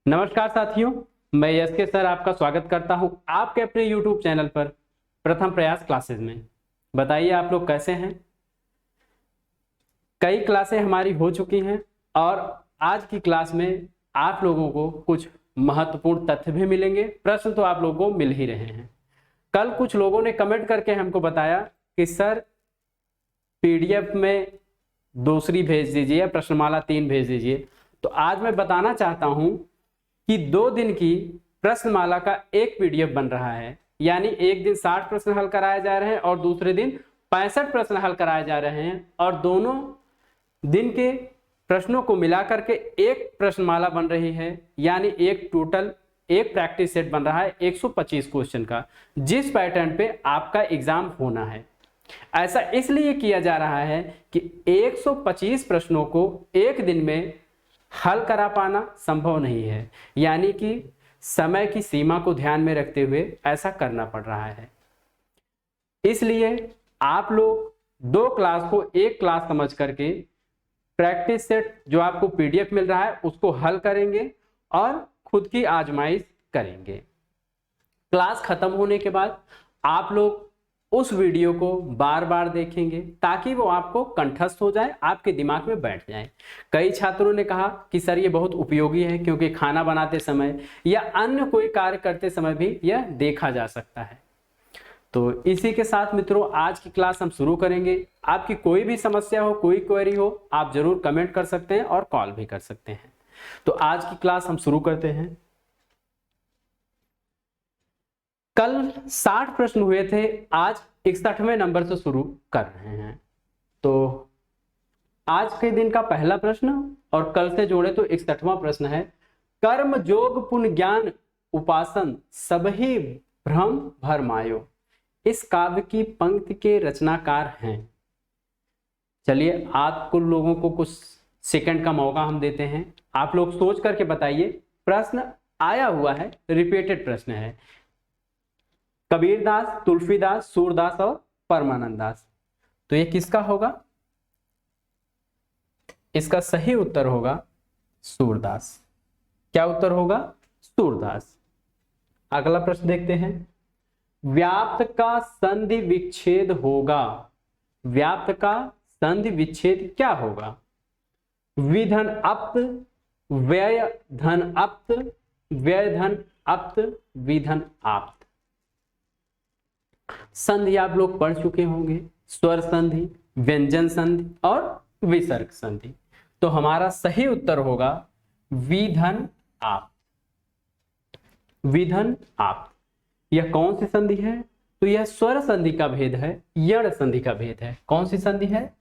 नमस्कार साथियों, मैं यस के सर आपका स्वागत करता हूं आपके अपने YouTube चैनल पर प्रथम प्रयास क्लासेस में। बताइए आप लोग कैसे हैं। कई क्लासें हमारी हो चुकी हैं और आज की क्लास में आप लोगों को कुछ महत्वपूर्ण तथ्य भी मिलेंगे। प्रश्न तो आप लोगों को मिल ही रहे हैं। कल कुछ लोगों ने कमेंट करके हमको बताया कि सर PDF में दूसरी भेज दीजिए, प्रश्नमाला 3 भेज दीजिए। तो आज मैं बताना चाहता हूं कि 2 दिन की प्रश्नमाला का एक PDF बन रहा है, यानी एक दिन 60 प्रश्न हल कराए जा रहे हैं और दूसरे दिन 65 प्रश्न हल कराए जा रहे हैं और दोनों दिन के प्रश्नों को मिलाकर के एक प्रश्नमाला बन रही है, यानी एक टोटल एक प्रैक्टिस सेट बन रहा है 125 क्वेश्चन का, जिस पैटर्न पे आपका एग्जाम होना है। ऐसा इसलिए किया जा रहा है कि 125 प्रश्नों को एक दिन में हल करा पाना संभव नहीं है, यानी कि समय की सीमा को ध्यान में रखते हुए ऐसा करना पड़ रहा है। इसलिए आप लोग 2 क्लास को एक क्लास समझ करके प्रैक्टिस सेट जो आपको PDF मिल रहा है उसको हल करेंगे और खुद की आजमाइश करेंगे। क्लास खत्म होने के बाद आप लोग उस वीडियो को बार बार देखेंगे ताकि वो आपको कंठस्थ हो जाए, आपके दिमाग में बैठ जाए। कई छात्रों ने कहा कि सर ये बहुत उपयोगी है क्योंकि खाना बनाते समय या अन्य कोई कार्य करते समय भी यह देखा जा सकता है। तो इसी के साथ मित्रों आज की क्लास हम शुरू करेंगे। आपकी कोई भी समस्या हो, कोई क्वेरी हो, आप जरूर कमेंट कर सकते हैं और कॉल भी कर सकते हैं। तो आज की क्लास हम शुरू करते हैं। कल 60 प्रश्न हुए थे, आज 61वें नंबर से शुरू कर रहे हैं। तो आज के दिन का पहला प्रश्न और कल से जोड़े तो 61वां प्रश्न है। कर्म जोग पुण्य ज्ञान उपासन सबही भ्रम भरमायो, इस काव्य की पंक्ति के रचनाकार हैं। चलिए आप कुल लोगों को कुछ सेकंड का मौका हम देते हैं, आप लोग सोच करके बताइए। प्रश्न आया हुआ है, रिपीटेड प्रश्न है। कबीरदास, तुलसीदास, सूरदास और परमानंद दास। तो ये किसका होगा? इसका सही उत्तर होगा सूरदास। क्या उत्तर होगा? सूरदास। अगला प्रश्न देखते हैं। व्याप्त का संधि विच्छेद होगा। व्याप्त का संधि विच्छेद क्या होगा? विधन अप्त, व्यय धन अप्त, व्यय धन अप्त, विधन आप्त। संधि आप लोग पढ़ चुके होंगे, स्वर संधि, व्यंजन संधि और विसर्ग संधि। तो हमारा सही उत्तर होगा विधन आप। विधन आप। यह कौन सी संधि है? तो यह स्वर संधि का भेद है, यण संधि का भेद है। कौन सी संधि है?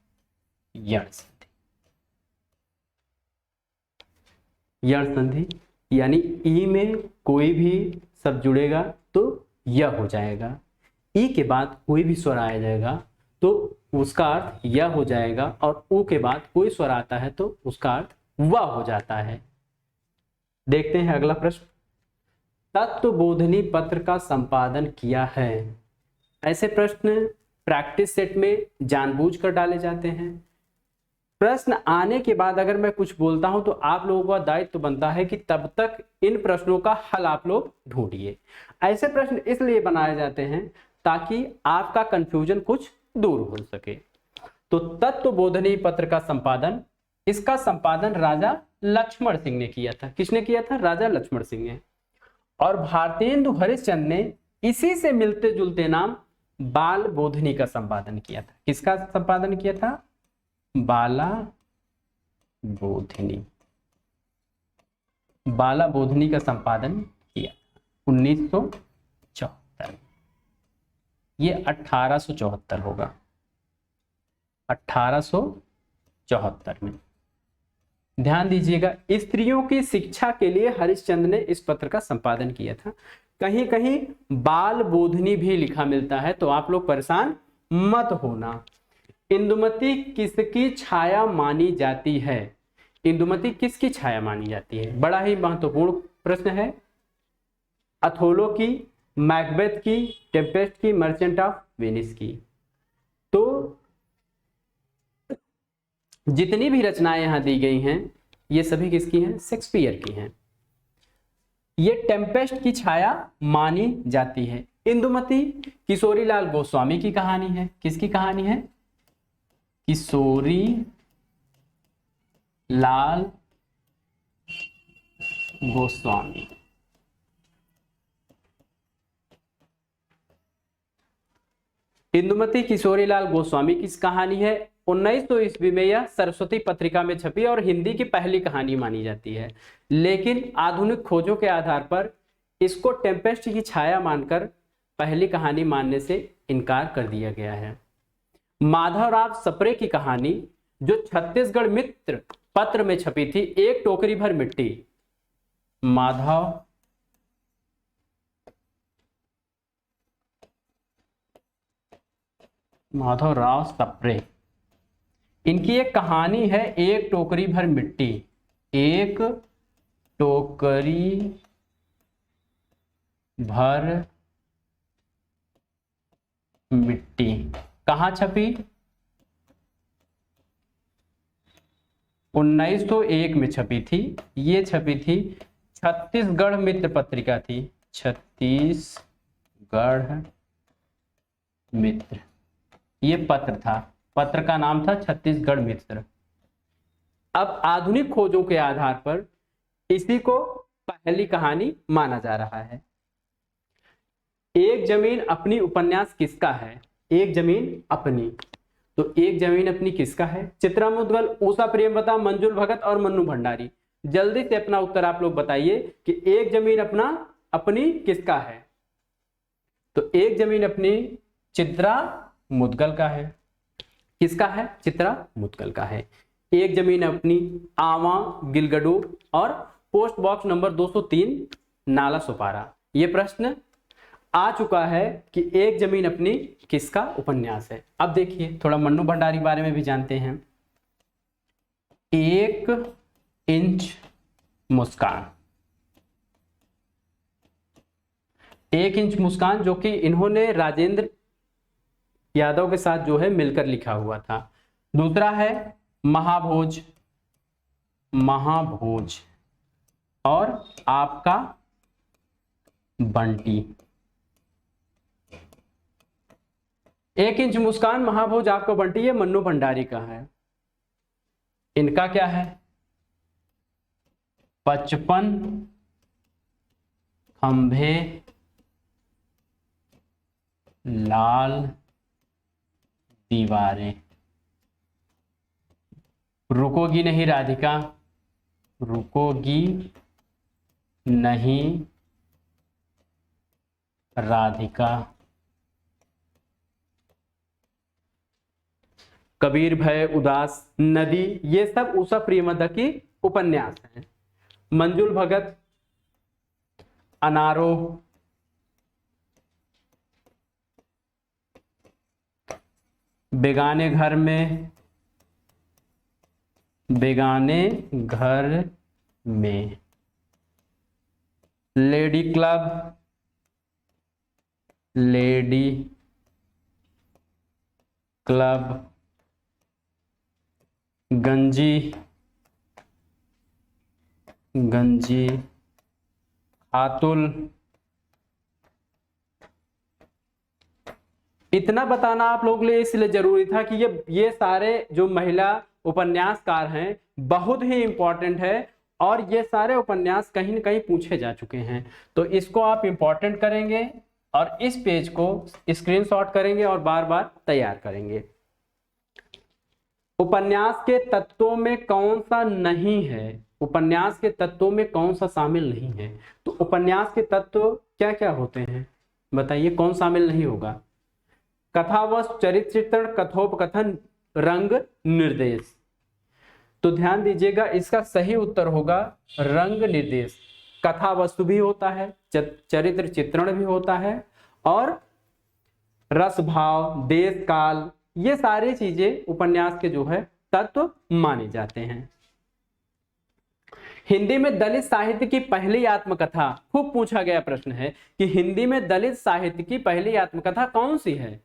यण संधि। यण संधि यानी ई में कोई भी शब्द जुड़ेगा तो यह हो जाएगा, ई के बाद कोई भी स्वर आया जाएगा तो उसका अर्थ यह हो जाएगा, और ऊ के बाद कोई स्वर आता है तो उसका अर्थ वह हो जाता है। देखते हैं अगला प्रश्न। तत्वबोधिनी पत्र का संपादन किया है। ऐसे प्रश्न प्रैक्टिस सेट में जानबूझकर डाले जाते हैं। प्रश्न आने के बाद अगर मैं कुछ बोलता हूं तो आप लोगों का दायित्व बनता है कि तब तक इन प्रश्नों का हल आप लोग ढूंढिए। ऐसे प्रश्न इसलिए बनाए जाते हैं ताकि आपका कंफ्यूजन कुछ दूर हो सके। तो तत्वबोधिनी पत्र का संपादन, इसका संपादन राजा लक्ष्मण सिंह ने किया था। किसने किया था? राजा लक्ष्मण सिंह ने। और भारतेंदु हरिश्चंद्र ने इसी से मिलते जुलते नाम बाल बोधिनी का संपादन किया था। किसका संपादन किया था? बाला बोधिनी। बाला बोधिनी का संपादन किया 1974। ये 1874 होगा, 1874 में। ध्यान दीजिएगा, स्त्रियों की शिक्षा के लिए हरिश्चंद्र ने इस पत्र का संपादन किया था। कहीं कहीं बाल बोधिनी भी लिखा मिलता है तो आप लोग परेशान मत होना। इंदुमती किसकी छाया मानी जाती है? इंदुमती किसकी छाया मानी जाती है? बड़ा ही महत्वपूर्ण प्रश्न है। अथोलो की, मैकबेथ की, टेम्पेस्ट की, मर्चेंट ऑफ वेनिस की। तो जितनी भी रचनाएं यहां दी गई हैं ये सभी किसकी हैं? शेक्सपियर की हैं। ये टेम्पेस्ट की छाया मानी जाती है। इंदुमती किशोरीलाल गोस्वामी की कहानी है। किसकी कहानी है? किशोरी लाल गोस्वामी। इंदुमती किशोरीलाल गोस्वामी की कहानी है। 1900 ईस्वी में यह सरस्वती पत्रिका में छपी और हिंदी की पहली कहानी मानी जाती है, लेकिन आधुनिक खोजों के आधार पर इसको टेम्पेस्ट की छाया मानकर पहली कहानी मानने से इनकार कर दिया गया है। माधवराव सप्रे की कहानी जो छत्तीसगढ़ मित्र पत्र में छपी थी, एक टोकरी भर मिट्टी। माधवराव सप्रे, इनकी एक कहानी है एक टोकरी भर मिट्टी। एक टोकरी भर मिट्टी कहाँ छपी? 1901 में छपी थी। ये छपी थी छत्तीसगढ़ मित्र पत्रिका थी। छत्तीसगढ़ मित्र ये पत्र था, पत्र का नाम था छत्तीसगढ़ मित्र। अब आधुनिक खोजों के आधार पर इसी को पहली कहानी माना जा रहा है। एक जमीन अपनी उपन्यास किसका है? एक जमीन अपनी, तो एक जमीन अपनी किसका है? चित्रा मुद्गल, उषा प्रेमवता, मंजुल भगत और मन्नू भंडारी। जल्दी से अपना उत्तर आप लोग बताइए कि एक जमीन अपनी किसका है? तो एक जमीन अपनी चित्रा मुद्गल का है। किसका है? चित्रा मुद्गल का है। एक जमीन अपनी आवा, गिलगडू और पोस्ट बॉक्स नंबर 203 नाला सुपारा। ये प्रश्न आ चुका है कि एक जमीन अपनी किसका उपन्यास है। अब देखिए थोड़ा मन्नू भंडारी बारे में भी जानते हैं। एक इंच मुस्कान, एक इंच मुस्कान जो कि इन्होंने राजेंद्र यादव के साथ जो है मिलकर लिखा हुआ था। दूसरा है महाभोज, महाभोज और आपका बंटी। एक इंच मुस्कान, महाभोज, आपका बंटी ये मन्नू भंडारी का है। इनका क्या है? 55 खंभे लाल दीवारें। रुकोगी नहीं राधिका, रुकोगी नहीं राधिका। कबीर भय उदास, नदी, ये सब उषा प्रियमदा की उपन्यास हैं। मंजुल भगत अनारो, बेगाने घर में, बेगाने घर में, लेडी क्लब, लेडी क्लब, गंजी, गंजी, खातुल। इतना बताना आप लोगों के लिए इसलिए जरूरी था कि ये सारे जो महिला उपन्यासकार हैं बहुत ही इंपॉर्टेंट है और ये सारे उपन्यास कहीं न कहीं पूछे जा चुके हैं। तो इसको आप इंपॉर्टेंट करेंगे और इस पेज को स्क्रीनशॉट करेंगे और बार बार तैयार करेंगे। उपन्यास के तत्वों में कौन सा नहीं है? उपन्यास के तत्वों में कौन सा शामिल नहीं है? तो उपन्यास के तत्व क्या क्या होते हैं बताइए, कौन शामिल नहीं होगा? कथावस्तु, चरित्र चित्रण, कथोपकथन, रंग, निर्देश। तो ध्यान दीजिएगा, इसका सही उत्तर होगा रंग निर्देश। कथा वस्तु भी होता है, चरित्र चित्रण भी होता है और रस भाव, देश काल, ये सारी चीजें उपन्यास के जो है तत्व माने जाते हैं। हिंदी में दलित साहित्य की पहली आत्मकथा, खूब पूछा गया प्रश्न है कि हिंदी में दलित साहित्य की पहली आत्मकथा कौन सी है?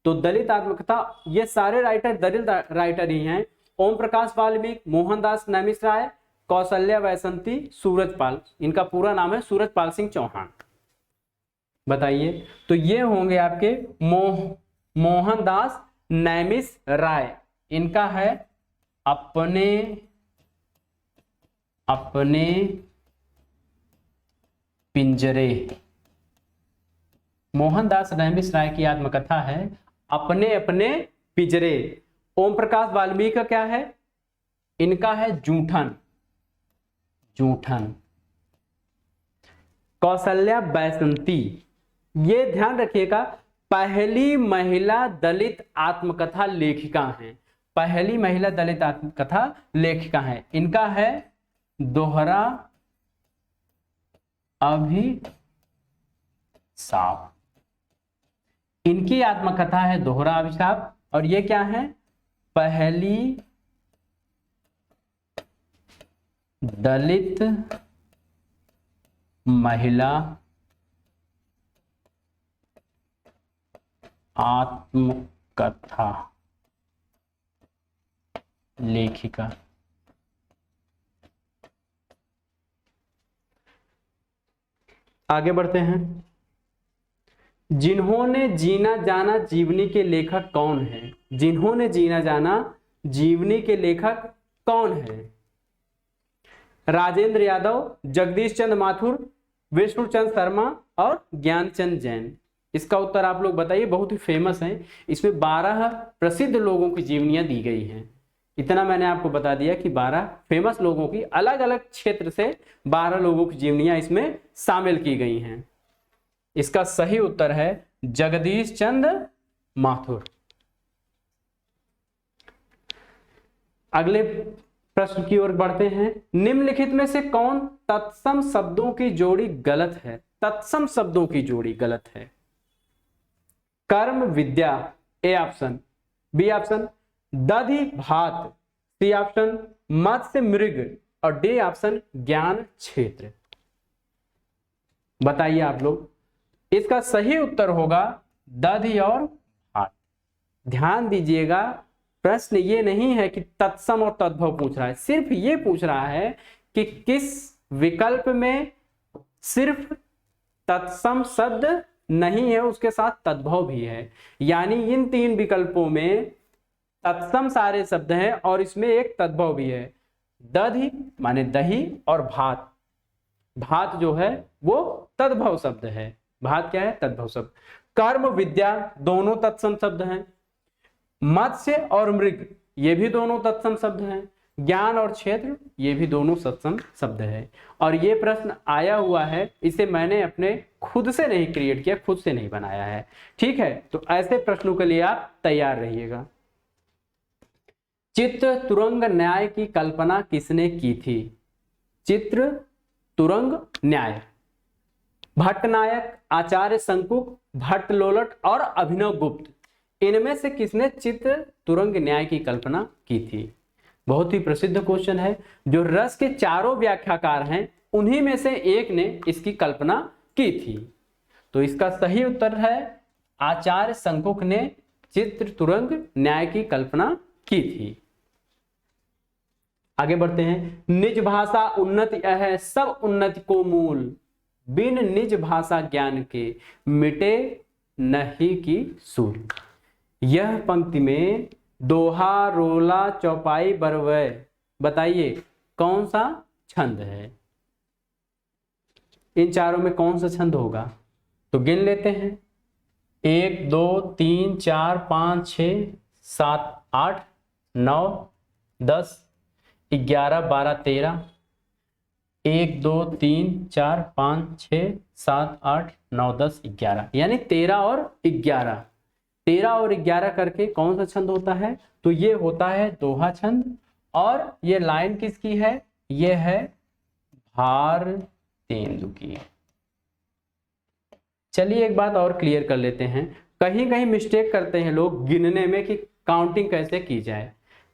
तो दलित आत्मकथा, ये सारे राइटर दलित राइटर ही हैं। ओम प्रकाश वाल्मीकि, मोहनदास नैमिष राय, कौशल्या बैसंती सूरजपाल, इनका पूरा नाम है सूरजपाल सिंह चौहान। बताइए, तो ये होंगे आपके मोहनदास नैमिष राय, इनका है अपने पिंजरे। मोहनदास नैमिष राय की आत्मकथा है अपने अपने पिंजरे। ओम प्रकाश वाल्मीकि का क्या है, इनका है जूठन। कौशल्या बैसंती, ये ध्यान रखिएगा, पहली महिला दलित आत्मकथा लेखिका हैं, पहली महिला दलित आत्मकथा लेखिका हैं। इनका है दोहरा अभिशाप, इनकी आत्मकथा है दोहरा अभिशाप। और ये क्या है, पहली दलित महिला आत्मकथा लेखिका। आगे बढ़ते हैं। जिन्होंने जीना जाना जीवनी के लेखक कौन है, जिन्होंने जीना जाना जीवनी के लेखक कौन है? राजेंद्र यादव, जगदीश चंद्र माथुर, विष्णुचंद शर्मा और ज्ञानचंद जैन। इसका उत्तर आप लोग बताइए, बहुत ही फेमस है। इसमें 12 प्रसिद्ध लोगों की जीवनियां दी गई हैं। इतना मैंने आपको बता दिया कि 12 फेमस लोगों की, अलग अलग क्षेत्र से 12 लोगों की जीवनियां इसमें शामिल की गई हैं। इसका सही उत्तर है जगदीश चंद्र माथुर। अगले प्रश्न की ओर बढ़ते हैं। निम्नलिखित में से कौन तत्सम शब्दों की जोड़ी गलत है? तत्सम शब्दों की जोड़ी गलत है। कर्म विद्या ए ऑप्शन, बी ऑप्शन दधि भात, सी ऑप्शन मत्स्य मृग और डी ऑप्शन ज्ञान क्षेत्र। बताइए आप लोग, इसका सही उत्तर होगा दधि और भात। ध्यान दीजिएगा, प्रश्न ये नहीं है कि तत्सम और तद्भव पूछ रहा है, सिर्फ ये पूछ रहा है कि किस विकल्प में सिर्फ तत्सम शब्द नहीं है, उसके साथ तद्भव भी है। यानी इन 3 विकल्पों में तत्सम सारे शब्द हैं और इसमें एक तद्भव भी है। दधि माने दही और भात, भात जो है वो तद्भव शब्द है। भात क्या है? तद्भव शब्द। कर्म विद्या दोनों तत्सम शब्द हैं। मत्स्य और मृग ये भी दोनों तत्सम शब्द हैं। ज्ञान और क्षेत्र ये भी दोनों तत्सम शब्द है। और ये प्रश्न आया हुआ है, इसे मैंने अपने खुद से नहीं क्रिएट किया, खुद से नहीं बनाया है। ठीक है, तो ऐसे प्रश्नों के लिए आप तैयार रहिएगा। चित्र तुरंग न्याय की कल्पना किसने की थी? चित्र तुरंग न्याय, भट्टनायक, आचार्य शंकुक, भट्टलोलट और अभिनव गुप्त, इनमें से किसने चित्र तुरंग न्याय की कल्पना की थी? बहुत ही प्रसिद्ध क्वेश्चन है। जो रस के चारों व्याख्याकार हैं उन्हीं में से एक ने इसकी कल्पना की थी। तो इसका सही उत्तर है आचार्य शंकुक ने चित्र तुरंग न्याय की कल्पना की थी। आगे बढ़ते हैं। निज भाषा उन्नति है सब उन्नति को मूल, बिन निज भाषा ज्ञान के मिटे नहीं की सूल। यह पंक्ति में दोहा, रोला, चौपाई, बरवै, बताइए कौन सा छंद है? इन चारों में कौन सा छंद होगा? तो गिन लेते हैं। 1 2 3 4 5 6 7 8 9 10 11 12 13। 1 2 3 4 5 6 7 8 9 10 11, यानी 13 और 11। 13 और 11 करके कौन सा छंद होता है? तो ये होता है दोहा छंद। और ये लाइन किसकी है? ये है भारतेंदु की। चलिए एक बात और क्लियर कर लेते हैं। कहीं कहीं मिस्टेक करते हैं लोग गिनने में कि काउंटिंग कैसे की जाए।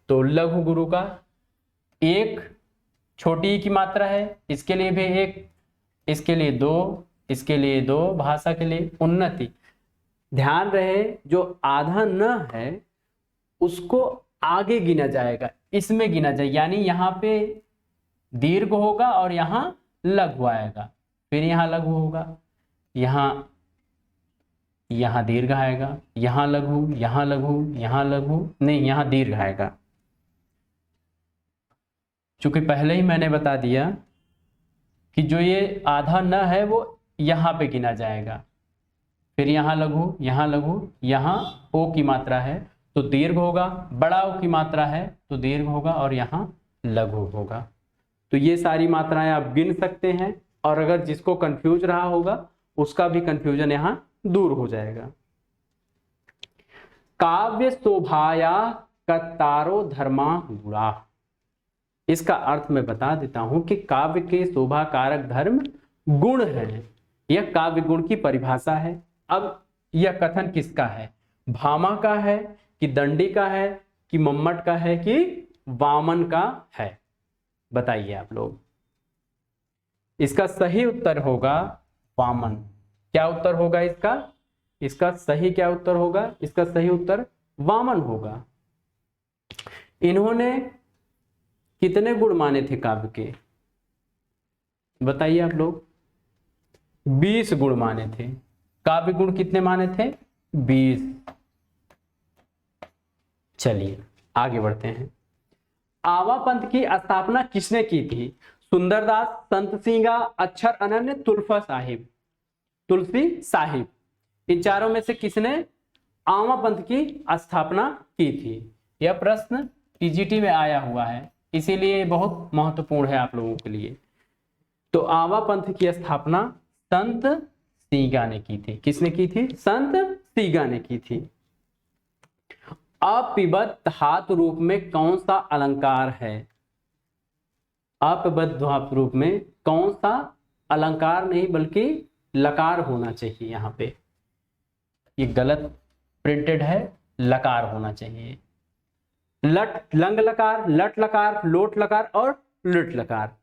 तो लघु गुरु का 1 छोटी की मात्रा है, इसके लिए भी 1, इसके लिए 2, इसके लिए 2, भाषा के लिए उन्नति। ध्यान रहे जो आधा न है उसको आगे गिना जाएगा, इसमें गिना जाए। यानी यहाँ पे दीर्घ होगा और यहाँ लघु आएगा, फिर यहाँ लघु होगा, यहाँ दीर्घ आएगा, यहाँ लघु, यहाँ लघु, यहाँ लघु, नहीं यहाँ दीर्घ आएगा। चूंकि पहले ही मैंने बता दिया कि जो ये आधा न है वो यहाँ पे गिना जाएगा, फिर यहाँ लघु, यहाँ लघु, यहाँ ओ की मात्रा है तो दीर्घ होगा, बड़ा ओ की मात्रा है तो दीर्घ होगा और यहाँ लघु होगा। तो ये सारी मात्राएं आप गिन सकते हैं, और अगर जिसको कंफ्यूज रहा होगा उसका भी कंफ्यूजन यहाँ दूर हो जाएगा। काव्य शोभाया कत्तारो धर्मा गुणा, इसका अर्थ मैं बता देता हूं कि काव्य के शोभा कारक धर्म गुण है। यह काव्य गुण की परिभाषा है। अब यह कथन किसका है? भामा का है कि दंडी का है कि मम्मट का है कि वामन का है? बताइए आप लोग। इसका सही उत्तर होगा वामन। क्या उत्तर होगा इसका? इसका सही क्या उत्तर होगा? इसका सही उत्तर वामन होगा। इन्होंने कितने गुण माने थे काव्य के? बताइए आप लोग। 20 गुण माने थे। काव्य गुण कितने माने थे? 20। चलिए आगे बढ़ते हैं। आवा पंथ की स्थापना किसने की थी? सुंदरदास, संत सिंगा, अक्षर अनन्य, तुलसी साहिब। इन चारों में से किसने आवा पंथ की स्थापना की थी? यह प्रश्न टीजीटी में आया हुआ है, इसीलिए बहुत महत्वपूर्ण है आप लोगों के लिए। तो आवा पंथ की स्थापना संत सीगा ने की थी। किसने की थी? संत सीगा ने की थी। अपिबद्ध धातु रूप में कौन सा अलंकार है? अपिबद्ध धातु रूप में कौन सा अलंकार नहीं बल्कि लकार होना चाहिए। यहाँ पे ये गलत प्रिंटेड है, लकार होना चाहिए। लट लंग लकार, लट लकार, लोट लकार और लुट लकार।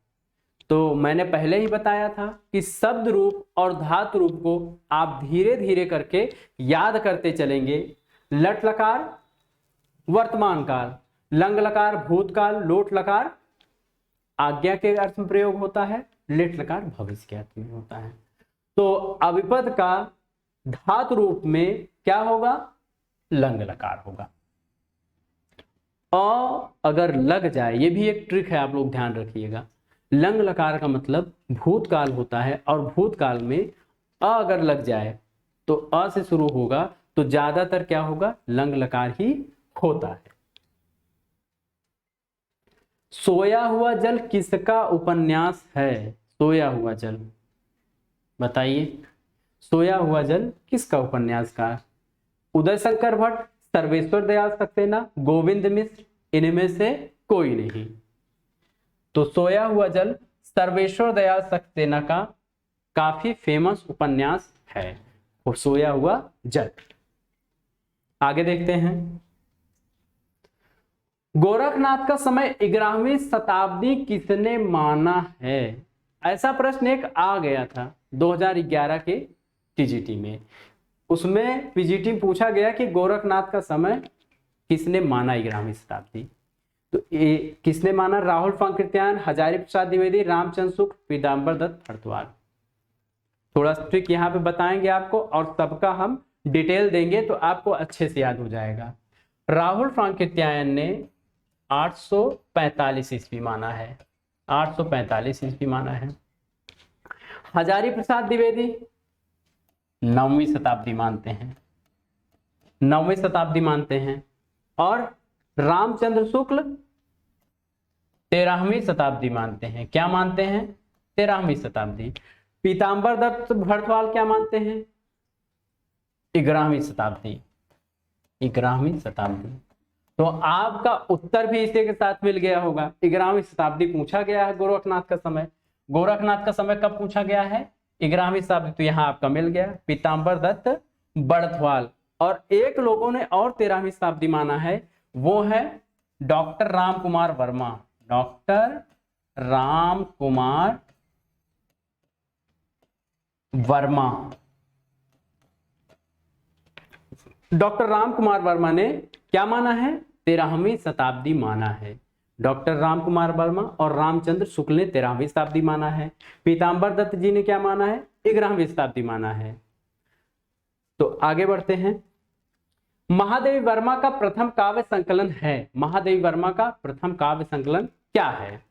तो मैंने पहले ही बताया था कि शब्द रूप और धातु रूप को आप धीरे धीरे करके याद करते चलेंगे। लट लकार वर्तमान काल, लंग लकार भूतकाल, लोट लकार आज्ञा के अर्थ में प्रयोग होता है, लिट लकार भविष्य के अर्थ में होता है। तो अविपद का धातु रूप में क्या होगा? लंग लकार होगा। अगर लग जाए, ये भी एक ट्रिक है, आप लोग ध्यान रखिएगा। लंग लकार का मतलब भूतकाल होता है और भूतकाल में अगर लग जाए तो अ से शुरू होगा तो ज्यादातर क्या होगा? लंग लकार ही होता है। सोया हुआ जल किसका उपन्यास है? सोया हुआ जल, बताइए। सोया हुआ जल किसका उपन्यास का? उदय शंकर भट्ट, सर्वेश्वर दयाल सक्सेना, गोविंद मिश्र, इनमें से कोई नहीं। तो सोया हुआ जल सर्वेश्वर दयाल सक्सेना का काफी फेमस उपन्यास है, वो सोया हुआ जल। आगे देखते हैं। गोरखनाथ का समय 11वीं शताब्दी किसने माना है? ऐसा प्रश्न एक आ गया था 2011 के टीजीटी में। उसमें पीजीटी में पूछा गया कि गोरखनाथ का समय किसने माना 11वीं शताब्दी। तो ये किसने माना? राहुल फांकृत्यायन, हजारी प्रसाद द्विवेदी, रामचंद्र शुक्ल, पीताम्बर दत्त हरद्वार। थोड़ा ट्रिक यहाँ पे बताएंगे आपको और सबका हम डिटेल देंगे तो आपको अच्छे से याद हो जाएगा। राहुल फांकृत्यायन ने 845 ईस्वी माना है, 845 ईस्वी माना है। हजारी प्रसाद द्विवेदी 9वीं शताब्दी मानते हैं, 9वीं शताब्दी मानते हैं। और रामचंद्र शुक्ल 13वीं शताब्दी मानते हैं। क्या मानते हैं? 13वीं शताब्दी। पीताम्बर दत्त भरद्वाज क्या मानते हैं? 11वीं शताब्दी, 11वीं शताब्दी। तो आपका उत्तर भी इसी के साथ मिल गया होगा। 11वीं शताब्दी पूछा गया है गोरखनाथ का समय। गोरखनाथ का समय कब पूछा गया है? 11वीं शताब्दी। तो यहाँ आपका मिल गया पीताम्बर दत्त बड़थवाल। और एक लोगों ने और 13वीं शताब्दी माना है, वो है doctor Ram Kumar Verma. Doctor Ram Kumar Verma, doctor Ram Kumar Verma ने क्या माना है? 13वीं शताब्दी माना है। डॉक्टर राम कुमार वर्मा और रामचंद्र शुक्ल ने 13वीं शताब्दी माना है। पीताम्बर दत्त जी ने क्या माना है? 11वीं शताब्दी माना है। तो आगे बढ़ते हैं। महादेवी वर्मा का प्रथम काव्य संकलन है। महादेवी वर्मा का प्रथम काव्य संकलन क्या है?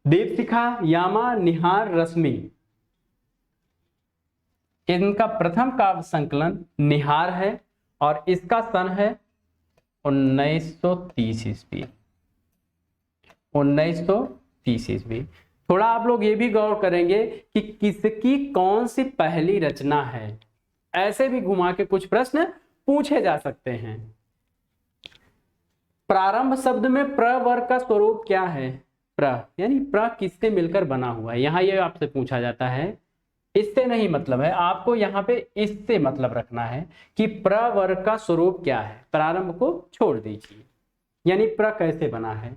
दीपशिखा, यामा, निहार, रश्मि। इनका प्रथम काव्य संकलन निहार है और इसका सन है 1930 ईस्वी। 1930 ईस्वी। थोड़ा आप लोग ये भी गौर करेंगे कि किसकी कौन सी पहली रचना है। ऐसे भी घुमा के कुछ प्रश्न पूछे जा सकते हैं। प्रारंभ शब्द में प्र वर्ग का स्वरूप क्या है? प्र यानी प्र किससे मिलकर बना हुआ है, यहां ये आपसे पूछा जाता है। इससे नहीं मतलब है, आपको यहाँ पे इससे मतलब रखना है कि प्र वर्ग का स्वरूप क्या है। प्रारंभ को छोड़ दीजिए, यानी प्र कैसे बना है?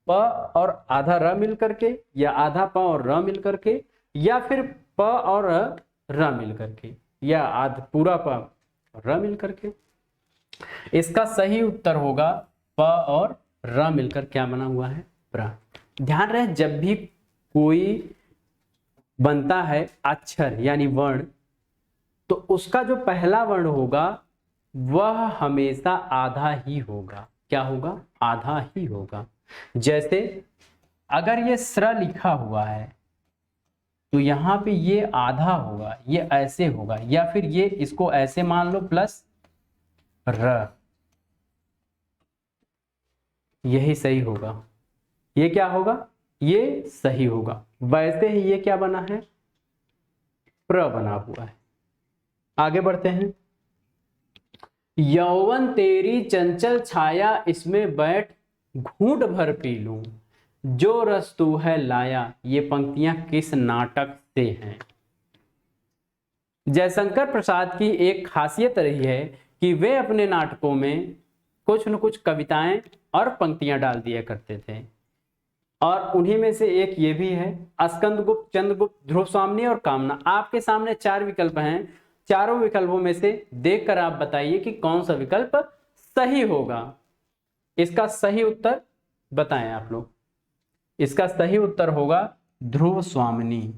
प और आधा र मिल करके, या आधा प और र मिल करके, या फिर प और र मिल करके, या आधा पूरा प और र मिल करके। इसका सही उत्तर होगा प और र मिलकर क्या बना हुआ है? प्र। ध्यान रहे, जब भी कोई बनता है अक्षर यानी वर्ण, तो उसका जो पहला वर्ण होगा वह हमेशा आधा ही होगा। क्या होगा? आधा ही होगा। जैसे अगर ये स्र लिखा हुआ है तो यहां पे ये आधा होगा, ये ऐसे होगा, या फिर ये इसको ऐसे मान लो प्लस र, यही सही होगा। ये क्या होगा? ये सही होगा। वैसे ही ये क्या बना है? प्र बना हुआ है। आगे बढ़ते हैं। यौवन तेरी चंचल छाया, इसमें बैठ घूंट भर पी लूं, जो रस तू है लाया। ये पंक्तियां किस नाटक से हैं? जयशंकर प्रसाद की एक खासियत रही है कि वे अपने नाटकों में कुछ न कुछ कविताएं और पंक्तियां डाल दिया करते थे, और उन्हीं में से एक ये भी है। स्कंदगुप्त, चंद्रगुप्त, ध्रुव स्वामिनी और कामना। आपके सामने 4 विकल्प हैं। चारों विकल्पों में से देखकर आप बताइए कि कौन सा विकल्प सही होगा। इसका सही उत्तर बताएं आप लोग। इसका सही उत्तर होगा ध्रुव स्वामिनी।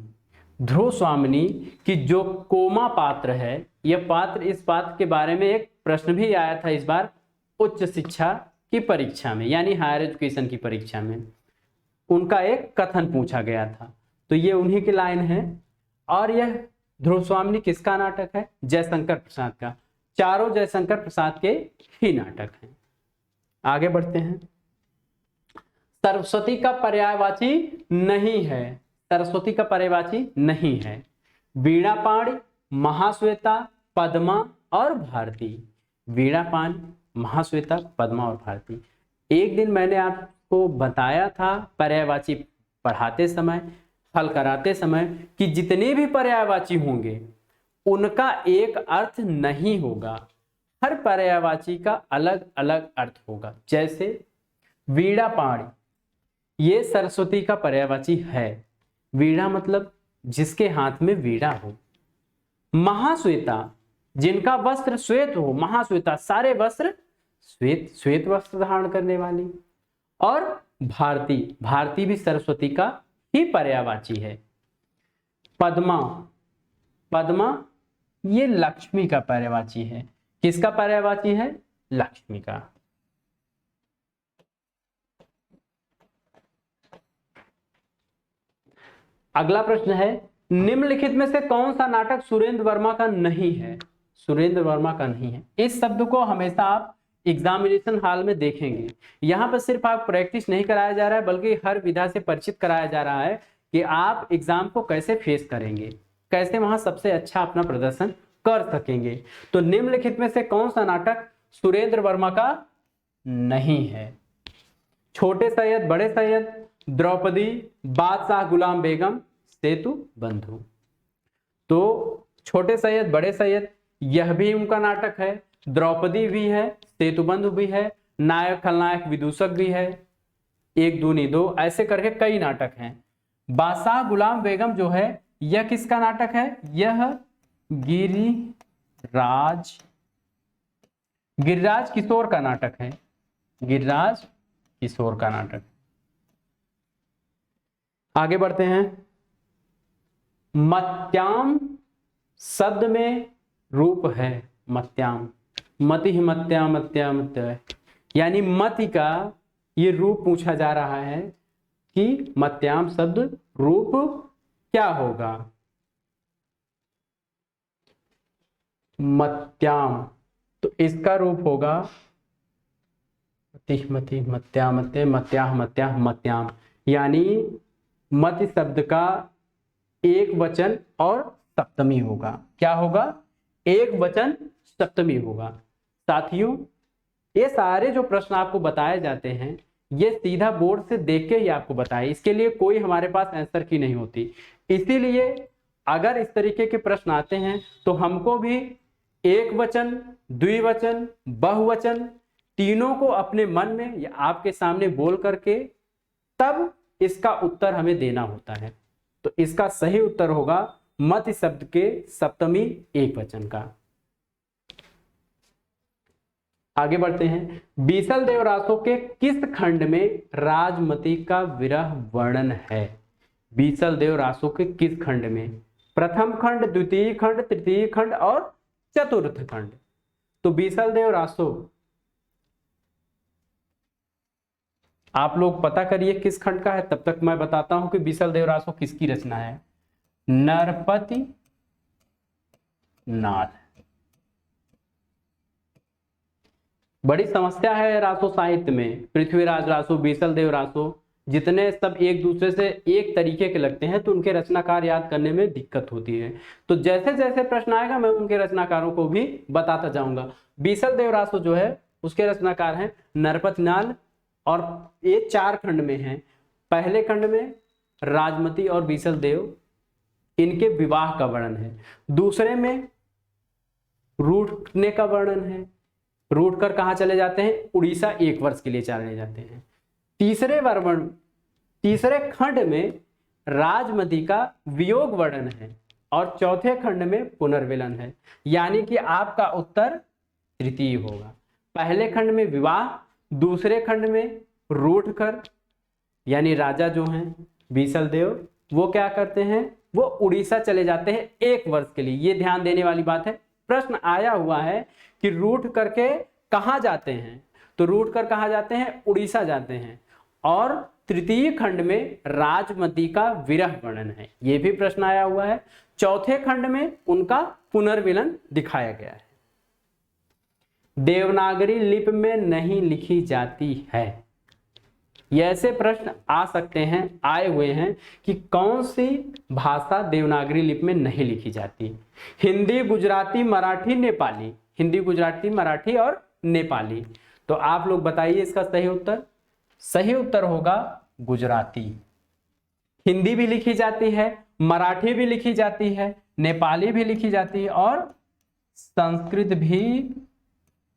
ध्रुव स्वामिनी की जो कोमा पात्र है, यह पात्र, इस पात्र के बारे में एक प्रश्न भी आया था इस बार उच्च शिक्षा की परीक्षा में, यानी हायर एजुकेशन की परीक्षा में। उनका एक कथन पूछा गया था, तो ये उन्हीं की लाइन है। और यह ध्रुव स्वामिनी किसका नाटक है? जयशंकर प्रसाद का। चारों जयशंकर प्रसाद के ही नाटक हैं। आगे बढ़ते हैं। सरस्वती का पर्यायवाची नहीं है। सरस्वती का पर्यायवाची नहीं है। वीणापाणी, महाश्वेता, पद्मा और भारती। वीणापाणी, महाश्वेता, पद्मा और भारती। एक दिन मैंने आपको बताया था पर्यायवाची पढ़ाते समय, हल कराते समय, कि जितने भी पर्यायवाची होंगे उनका एक अर्थ नहीं होगा। हर पर्यायवाची का अलग अलग अर्थ होगा। जैसे वीणापाणी, ये सरस्वती का पर्यायवाची है। वीणा मतलब जिसके हाथ में वीणा हो। महाश्वेता, जिनका वस्त्र श्वेत हो। महाश्वेता, सारे वस्त्र श्वेत, श्वेत वस्त्र धारण करने वाली। और भारती, भारती भी सरस्वती का ही पर्यायवाची है। पद्मा, पद्मा ये लक्ष्मी का पर्यायवाची है। किसका पर्यायवाची है? लक्ष्मी का। अगला प्रश्न है, निम्नलिखित में से कौन सा नाटक सुरेंद्र वर्मा का नहीं है? सुरेंद्र वर्मा का नहीं है। इस शब्द को हमेशा आप एग्जामिनेशन हॉल में देखेंगे। यहाँ पर सिर्फ आप प्रैक्टिस नहीं कराया जा रहा है, बल्कि हर विधा से परिचित कराया जा रहा है कि आप एग्जाम को कैसे फेस करेंगे, कैसे वहां सबसे अच्छा अपना प्रदर्शन कर सकेंगे। तो निम्नलिखित में से कौन सा नाटक सुरेंद्र वर्मा का नहीं है? छोटे सैयद, बड़े सैयद, द्रौपदी, बादशाह गुलाम बेगम, सेतु बंधु। तो छोटे सैयद, बड़े सैयद, यह भी उनका नाटक है। द्रौपदी भी है, सेतु बंधु भी है, नायक खलनायक विदूषक भी है, एक दूनी दो, ऐसे करके कई नाटक हैं। बादशाह गुलाम बेगम जो है यह किसका नाटक है? यह गिरिराज किशोर का नाटक है। गिरिराज किशोर का नाटक। आगे बढ़ते हैं। मत्याम शब्द में रूप है मत्याम, मति मत्या मत्या मत्या, यानी मति का ये रूप पूछा जा रहा है कि मत्याम शब्द रूप क्या होगा। मत्याम, तो इसका रूप होगा मति मति मत्या मत्या मत्या मत्या मत्याम, यानी मति शब्द का एक वचन और सप्तमी होगा। क्या होगा? एक वचन सप्तमी होगा। साथियों, ये सारे जो प्रश्न आपको बताए जाते हैं ये सीधा बोर्ड से देख के ही आपको बताए, इसके लिए कोई हमारे पास आंसर की नहीं होती। इसीलिए अगर इस तरीके के प्रश्न आते हैं तो हमको भी एक वचन, द्विवचन, बहुवचन तीनों को अपने मन में या आपके सामने बोल करके तब इसका उत्तर हमें देना होता है। तो इसका सही उत्तर होगा मति शब्द के सप्तमी एक वचन का। आगे बढ़ते हैं। बीसल देव रासो के किस खंड में राजमती का विरह वर्णन है? बीसल देव रासो के किस खंड में? प्रथम खंड, द्वितीय खंड, तृतीय खंड और चतुर्थ खंड। तो बीसल देव रासो आप लोग पता करिए किस खंड का है, तब तक मैं बताता हूं कि बीसल देव रासो किसकी रचना है। नरपति नाथ। बड़ी समस्या है रासो साहित्य में। पृथ्वीराज रासो, बीसल देव रासो जितने सब एक दूसरे से एक तरीके के लगते हैं तो उनके रचनाकार याद करने में दिक्कत होती है। तो जैसे जैसे प्रश्न आएगा मैं उनके रचनाकारों को भी बताता जाऊंगा। बीसल देव रासो जो है उसके रचनाकार हैं नरपति नाथ और ये चार खंड में हैं। पहले खंड में राजमती और बीसल देव इनके विवाह का वर्णन है। दूसरे में रूठने का वर्णन है, रूठ कर कहाँ चले जाते हैं? उड़ीसा 1 वर्ष के लिए चले जाते हैं। तीसरे खंड में राजमती का वियोग वर्णन है और चौथे खंड में पुनर्मिलन है, यानी कि आपका उत्तर तृतीय होगा। पहले खंड में विवाह, दूसरे खंड में रूठ कर, यानी राजा जो हैं बीसल देव वो क्या करते हैं? वो उड़ीसा चले जाते हैं 1 वर्ष के लिए। ये ध्यान देने वाली बात है। प्रश्न आया हुआ है कि रूठ करके कहाँ जाते हैं, तो रूठ कर कहाँ जाते हैं? उड़ीसा जाते हैं। और तृतीय खंड में राजमती का विरह वर्णन है, ये भी प्रश्न आया हुआ है। चौथे खंड में उनका पुनर्मिलन दिखाया गया है। देवनागरी लिपि में नहीं लिखी जाती है। ये ऐसे प्रश्न आ सकते हैं, आए हुए हैं कि कौन सी भाषा देवनागरी लिपि में नहीं लिखी जाती? हिंदी, गुजराती, मराठी, नेपाली। हिंदी, गुजराती, मराठी और नेपाली। तो आप लोग बताइए इसका सही उत्तर। सही उत्तर होगा गुजराती। हिंदी भी लिखी जाती है, मराठी भी लिखी जाती है, नेपाली भी लिखी जाती है और संस्कृत भी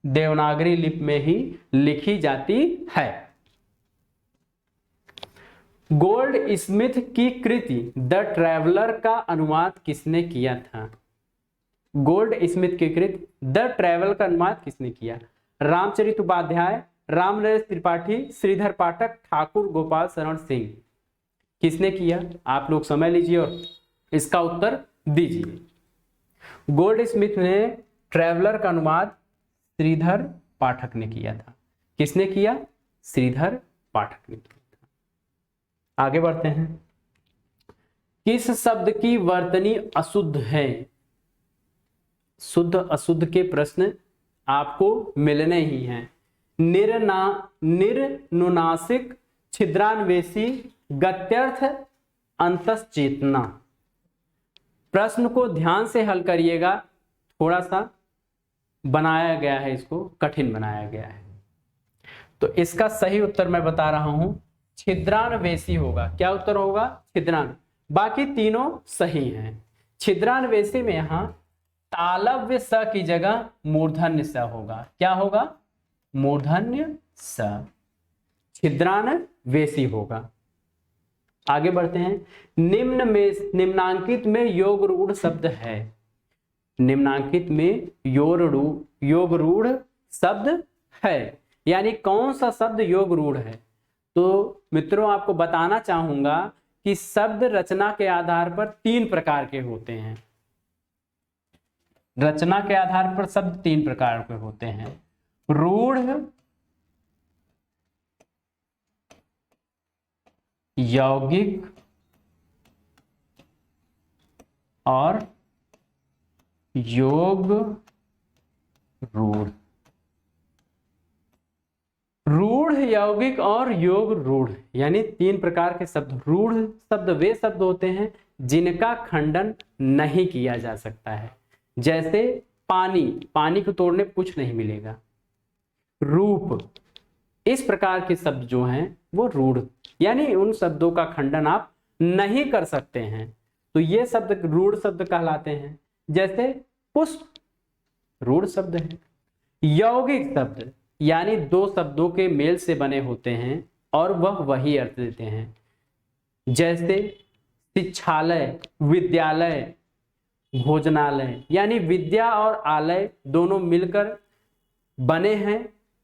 देवनागरी लिपि में ही लिखी जाती है। गोल्ड स्मिथ की कृति द ट्रैवलर का अनुवाद किसने किया था? गोल्ड स्मिथ की कृति द ट्रैवल का अनुवाद किसने किया? रामचरित उपाध्याय, रामनरेश त्रिपाठी, श्रीधर पाठक, ठाकुर गोपाल शरण सिंह। किसने किया? आप लोग समय लीजिए और इसका उत्तर दीजिए। गोल्ड स्मिथ ने ट्रैवलर का अनुवाद श्रीधर पाठक ने किया था। किसने किया? श्रीधर पाठक ने किया था। आगे बढ़ते हैं। किस शब्द की वर्तनी अशुद्ध है? शुद्ध अशुद्ध के प्रश्न आपको मिलने ही हैं। निर्नुनासिक, छिद्रान्वेषी, गत्यर्थ, अंतश्चेतना। प्रश्न को ध्यान से हल करिएगा, थोड़ा सा बनाया गया है, इसको कठिन बनाया गया है। तो इसका सही उत्तर मैं बता रहा हूं, छिद्रान्वेषी होगा। क्या उत्तर होगा? छिद्रान। बाकी तीनों सही हैं। छिद्रान्वेषी में यहां तालव्य स की जगह मूर्धन्य स होगा। क्या होगा? मूर्धन्य स। छिद्रान्वेषी होगा। आगे बढ़ते हैं। निम्नांकित में योग रूढ़ शब्द है। निम्नांकित में योग रूढ़ शब्द है, यानी कौन सा शब्द योग रूढ़ है? तो मित्रों आपको बताना चाहूंगा कि शब्द रचना के आधार पर 3 प्रकार के होते हैं। रचना के आधार पर शब्द 3 प्रकार के होते हैं, रूढ़, यौगिक और योग रूढ़। रूढ़, यौगिक और योग रूढ़ यानी 3 प्रकार के शब्द। रूढ़ शब्द वे शब्द होते हैं जिनका खंडन नहीं किया जा सकता है, जैसे पानी, पानी को तोड़ने पर कुछ नहीं मिलेगा। रूप, इस प्रकार के शब्द जो हैं वो रूढ़ यानी उन शब्दों का खंडन आप नहीं कर सकते हैं, तो ये शब्द रूढ़ शब्द कहलाते हैं। जैसे पुष्प रूढ़ शब्द है। यौगिक शब्द यानी 2 शब्दों के मेल से बने होते हैं और वह वही अर्थ देते हैं, जैसे शिक्षालय, विद्यालय, भोजनालय यानी विद्या और आलय दोनों मिलकर बने हैं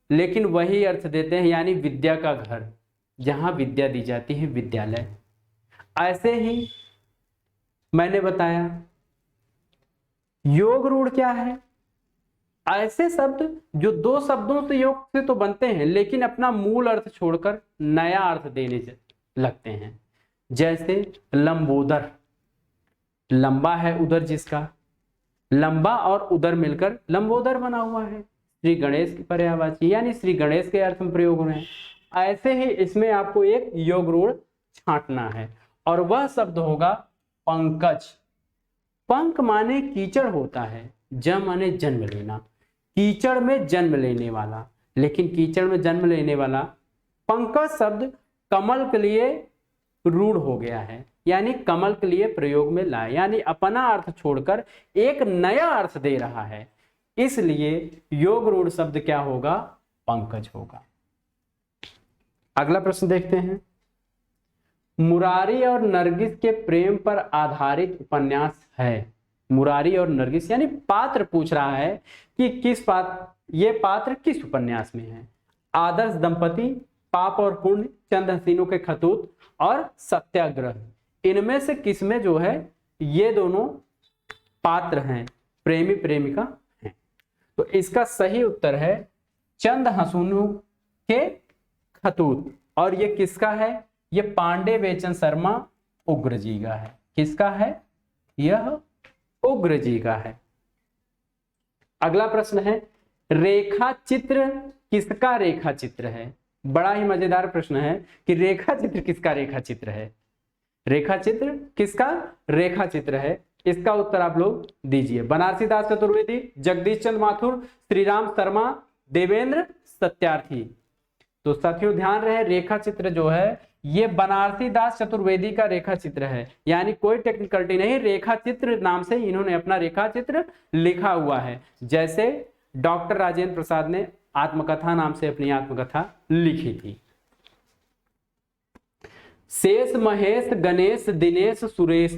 लेकिन वही अर्थ देते हैं, यानी विद्या का घर, जहां विद्या दी जाती है, विद्यालय। ऐसे ही मैंने बताया योग रूढ़ क्या है, ऐसे शब्द जो 2 शब्दों से योग से तो बनते हैं लेकिन अपना मूल अर्थ छोड़कर नया अर्थ देने लगते हैं। जैसे लंबोदर, लंबा है उदर जिसका, लंबा और उदर मिलकर लंबोदर बना हुआ है। श्री गणेश की पर्यायवाची यानी श्री गणेश के अर्थ में प्रयोग हो रहे हैं। ऐसे ही इसमें आपको एक योग रूढ़ छांटना है और वह शब्द होगा पंकज। पंक माने कीचड़ होता है, जम माने जन्म लेना, कीचड़ में जन्म लेने वाला, लेकिन कीचड़ में जन्म लेने वाला। पंकज शब्द कमल के लिए रूढ़ हो गया है, यानी कमल के लिए प्रयोग में लाए, यानी अपना अर्थ छोड़कर एक नया अर्थ दे रहा है, इसलिए योग रूढ़ शब्द क्या होगा, पंकज होगा। अगला प्रश्न देखते हैं। मुरारी और नरगिस के प्रेम पर आधारित उपन्यास है। मुरारी और नरगिस यानी पात्र पूछ रहा है कि ये पात्र किस उपन्यास में है। आदर्श दंपति, पाप और पुण्य, चंद हसीनों के खतूत और सत्याग्रह, इनमें से किसमें जो है ये दोनों पात्र हैं, प्रेमी प्रेमिका हैं। तो इसका सही उत्तर है चंद हसीनों के खतूत। और ये किसका है, ये पांडे बेचन शर्मा उग्र जी का है। किसका है, यह उग्र जी का है। अगला प्रश्न है रेखा चित्र किसका रेखा चित्र है। बड़ा ही मजेदार प्रश्न है कि रेखा चित्र किसका रेखा चित्र है। रेखा चित्र किसका रेखा चित्र है, इसका उत्तर आप लोग दीजिए। बनारसी दास चतुर्वेदी, जगदीश चंद्र माथुर, श्रीराम शर्मा, देवेंद्र सत्यार्थी। तो साथियों ध्यान रहे रेखा चित्र जो है ये बनारसी दास चतुर्वेदी का रेखा चित्र है, यानी कोई टेक्निकलिटी नहीं, रेखा चित्र नाम से इन्होंने अपना रेखा चित्र लिखा हुआ है। जैसे डॉक्टर राजेंद्र प्रसाद ने आत्मकथा नाम से अपनी आत्मकथा लिखी थी। शेष महेश गणेश दिनेश सुरेश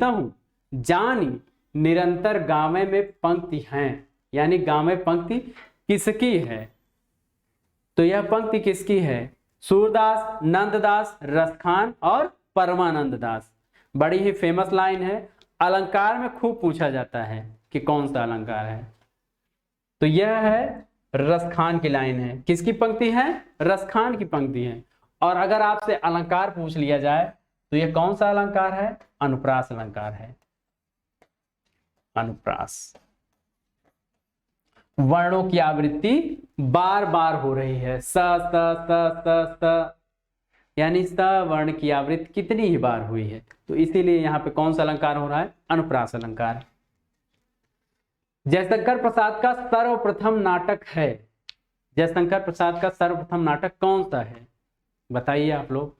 जानी निरंतर गावे में पंक्ति हैं, यानी गावे पंक्ति किसकी है। तो यह पंक्ति किसकी है, सूरदास, नंददास, रसखान और परमानंद दास। बड़ी ही फेमस लाइन है, अलंकार में खूब पूछा जाता है कि कौन सा अलंकार है। तो यह है रसखान की लाइन है। किसकी पंक्ति है, रसखान की पंक्ति है। और अगर आपसे अलंकार पूछ लिया जाए तो यह कौन सा अलंकार है, अनुप्रास अलंकार है। अनुप्रास वर्णों की आवृत्ति बार बार हो रही है, स स स स स, यानी स वर्ण की आवृत्ति कितनी ही बार हुई है, तो इसीलिए यहाँ पे कौन सा अलंकार हो रहा है, अनुप्रास अलंकार। जयशंकर प्रसाद का सर्वप्रथम नाटक है। जयशंकर प्रसाद का सर्वप्रथम नाटक कौन सा है, बताइए आप लोग।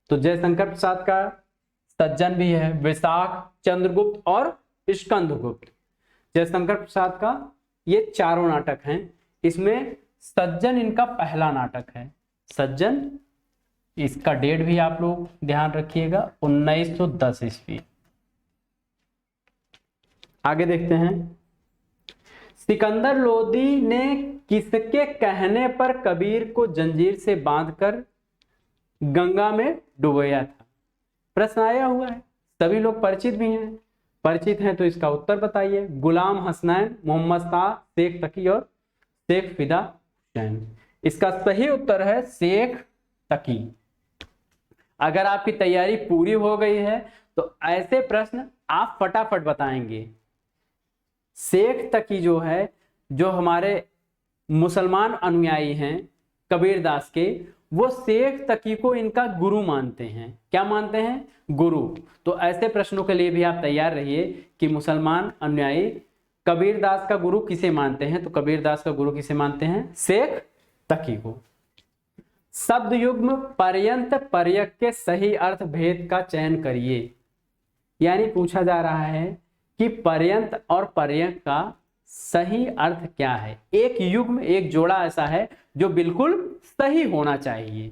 तो जयशंकर प्रसाद का सज्जन भी है, वैशाख, चंद्रगुप्त और स्कंदगुप्त। जयशंकर प्रसाद का ये चारों नाटक हैं। इसमें सज्जन इनका पहला नाटक है। सज्जन, इसका डेट भी आप लोग ध्यान रखिएगा, 1910 ईस्वी। आगे देखते हैं। सिकंदर लोदी ने किसके कहने पर कबीर को जंजीर से बांधकर गंगा में डुबोया था। प्रश्न आया हुआ है, सभी लोग परिचित भी हैं, परिचित हैं तो इसका उत्तर बताइए। गुलाम हसनैन, मोहम्मद शाह, शेख तकी और शेख फिदा हुसैन। इसका सही उत्तर है शेख तकी। अगर आपकी तैयारी पूरी हो गई है तो ऐसे प्रश्न आप फटाफट बताएंगे। शेख तकी जो है, जो हमारे मुसलमान अनुयायी हैं कबीरदास के, वो शेख तकी को इनका गुरु मानते हैं। क्या मानते हैं? गुरु। तो ऐसे प्रश्नों के लिए भी आप तैयार रहिए कि मुसलमान अनुयायी कबीरदास का गुरु किसे मानते हैं। तो कबीरदास का गुरु किसे मानते हैं? शेख तकी को। शब्द युग्म पर्यंत पर्यक के सही अर्थ भेद का चयन करिए। यानी पूछा जा रहा है कि पर्यंत और पर्यक का सही अर्थ क्या है। एक युग्म, एक जोड़ा ऐसा है जो बिल्कुल सही होना चाहिए।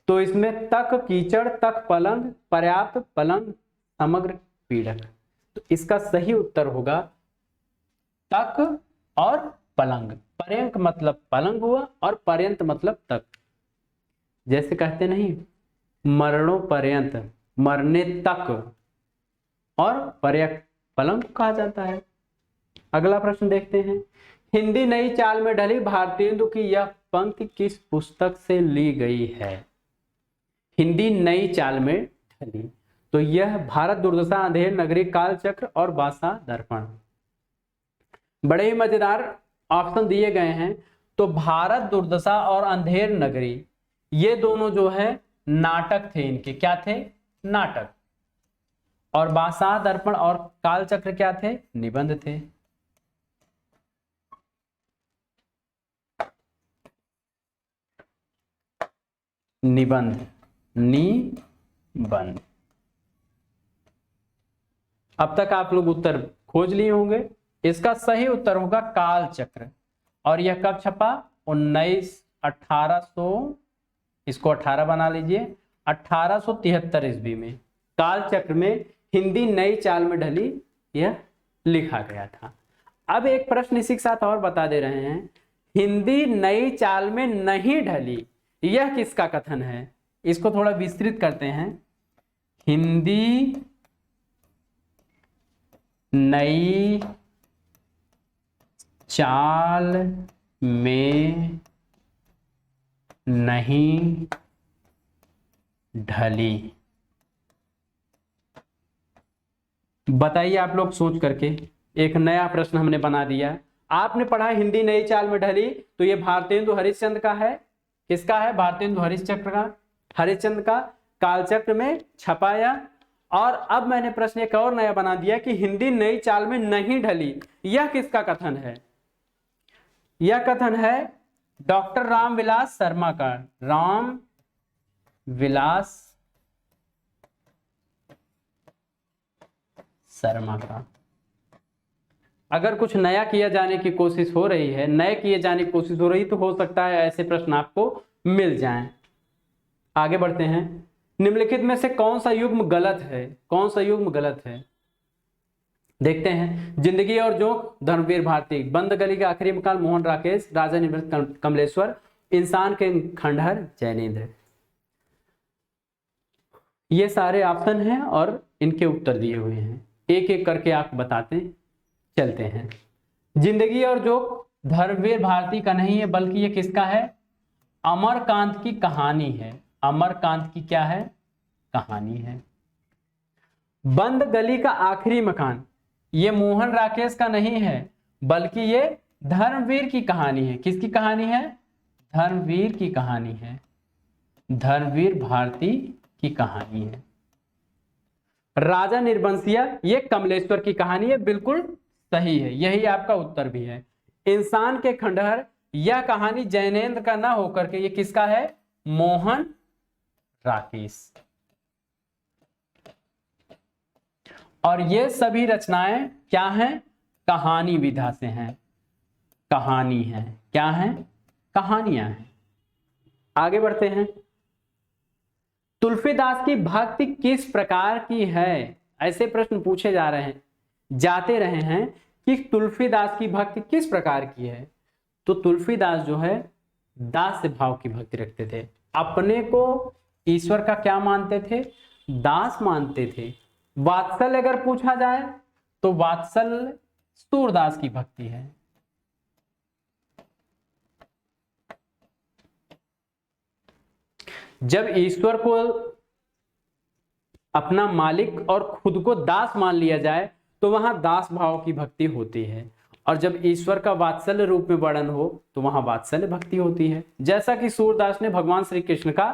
तो इसमें तक कीचड़, तक पलंग, पर्याप्त, पलंग, समग्र पीड़क। तो इसका सही उत्तर होगा तक और पलंग। पर्यंक मतलब पलंग हुआ और पर्यंत मतलब तक। जैसे कहते नहीं, मरणों पर्यंत, मरने तक, और पर्यक पलंग कहा जाता है। अगला प्रश्न देखते हैं। हिंदी नई चाल में ढली भारतेंदु की यह पंक्ति किस पुस्तक से ली गई है? हिंदी नई चाल में ढली, तो यह भारत दुर्दशा, अंधेर नगरी, कालचक्र और बासा दर्पण। बड़े ही मजेदार ऑप्शन दिए गए हैं। तो भारत दुर्दशा और अंधेर नगरी, ये दोनों जो है नाटक थे इनके। क्या थे? नाटक। और बासा दर्पण और कालचक्र क्या थे? निबंध थे। निबंध, निबंध। अब तक आप लोग उत्तर खोज लिए होंगे। इसका सही उत्तर होगा कालचक्र। और यह कब छपा? 1800, इसको 18 बना लीजिए, 1873 ईस्वी में कालचक्र में हिंदी नई चाल में ढली यह लिखा गया था। अब एक प्रश्न इसी के साथ और बता दे रहे हैं। हिंदी नई चाल में नहीं ढली, यह किसका कथन है? इसको थोड़ा विस्तृत करते हैं। हिंदी नई चाल में नहीं ढली। बताइए आप लोग सोच करके। एक नया प्रश्न हमने बना दिया। आपने पढ़ा हिंदी नई चाल में ढली, तो ये भारतेंदु हरिश्चंद्र का है। किसका है? भारतेंदु हरिश्चंद्र का, हरिश्चंद्र का। कालचक्र में छपाया। और अब मैंने प्रश्न एक और नया बना दिया कि हिंदी नई चाल में नहीं ढली, यह किसका कथन है? यह कथन है डॉक्टर रामविलास शर्मा का। रामविलास शर्मा का। अगर कुछ नया किया जाने की कोशिश हो रही है, नए किए जाने की कोशिश हो रही, तो हो सकता है ऐसे प्रश्न आपको मिल जाएं। आगे बढ़ते हैं। निम्नलिखित में से कौन सा युग्म गलत है? कौन सा युग्म गलत है? देखते हैं। जिंदगी और जोक, धर्मवीर भारती। बंद गली के आखिरी मकान, मोहन राकेश। राजा निवृत्त कमलेश्वर। इंसान के खंडहर, जैनेन्द्र। ये सारे ऑप्शन हैं और इनके उत्तर दिए हुए हैं। एक एक करके आप बताते चलते हैं। जिंदगी और जोक धर्मवीर भारती का नहीं है, बल्कि ये किसका है? अमरकांत की कहानी है। अमरकांत की क्या है? कहानी है। बंद गली का आखिरी मकान, ये मोहन राकेश का नहीं है, बल्कि ये धर्मवीर की कहानी है। किसकी कहानी है? धर्मवीर की कहानी है। धर्मवीर भारती की कहानी है। राजा निर्बंसिया, ये कमलेश्वर की कहानी है। बिल्कुल सही है, यही आपका उत्तर भी है। इंसान के खंडहर, यह कहानी जैनेन्द्र का ना होकर के ये किसका है? मोहन राकेश। और ये सभी रचनाएं क्या हैं? कहानी विधा से हैं। कहानी है। क्या है? कहानियां हैं। आगे बढ़ते हैं। तुलसीदास की भक्ति किस प्रकार की है? ऐसे प्रश्न पूछे जा रहे हैं, जाते रहे हैं कि तुलसीदास की भक्ति किस प्रकार की है। तो तुलसीदास जो है दास्य भाव की भक्ति रखते थे। अपने को ईश्वर का क्या मानते थे? दास मानते थे। वात्सल्य अगर पूछा जाए तो वात्सल्य सूरदास की भक्ति है। जब ईश्वर को अपना मालिक और खुद को दास मान लिया जाए तो वहां दास भाव की भक्ति होती है, और जब ईश्वर का वात्सल्य रूप में वर्णन हो तो वहां वात्सल्य भक्ति होती है। जैसा कि सूरदास ने भगवान श्री कृष्ण का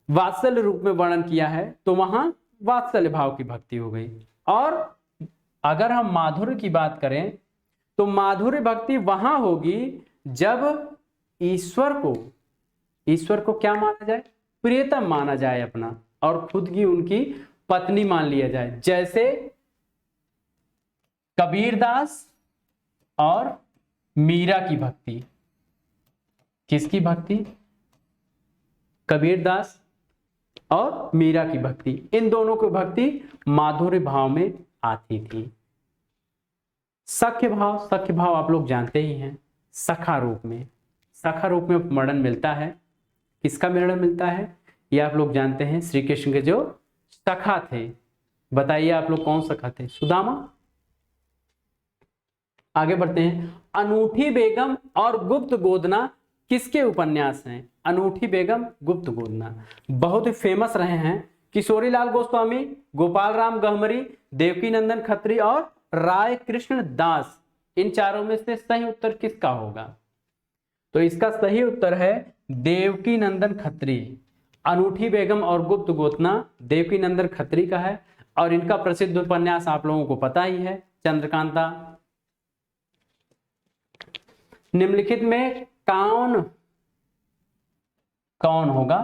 वात्सल्य रूप में वर्णन किया है तो वहां वात्सल्य भाव की भक्ति हो गई। और अगर हम माधुर्य की बात करें तो माधुर्य भक्ति वहां होगी जब ईश्वर को क्या माना जाए? प्रियतम माना जाए अपना, और खुद की उनकी पत्नी मान लिया जाए। जैसे कबीरदास और मीरा की भक्ति। किसकी भक्ति? कबीरदास और मीरा की भक्ति। इन दोनों की भक्ति माधुर्य भाव में आती थी। सख्य भाव आप लोग जानते ही हैं। सखा रूप में वर्णन मिलता है। किसका वर्णन मिलता है? ये आप लोग जानते हैं, श्री कृष्ण के जो सखा थे। बताइए आप लोग कौन सखा थे? सुदामा। आगे बढ़ते हैं। अनूठी बेगम और गुप्त गोदना किसके उपन्यास हैं? अनूठी बेगम, गुप्त गोदना बहुत ही फेमस रहे हैं। किशोरीलाल गोस्वामी, गोपाल राम गहमरी, देवकी नंदन खत्री और राय कृष्ण दास। इन चारों में से सही उत्तर किसका होगा? तो इसका सही उत्तर है देवकी नंदन खत्री। अनूठी बेगम और गुप्त गोदना देवकी नंदन खत्री का है, और इनका प्रसिद्ध उपन्यास आप लोगों को पता ही है, चंद्रकांता। निम्नलिखित में कौन होगा?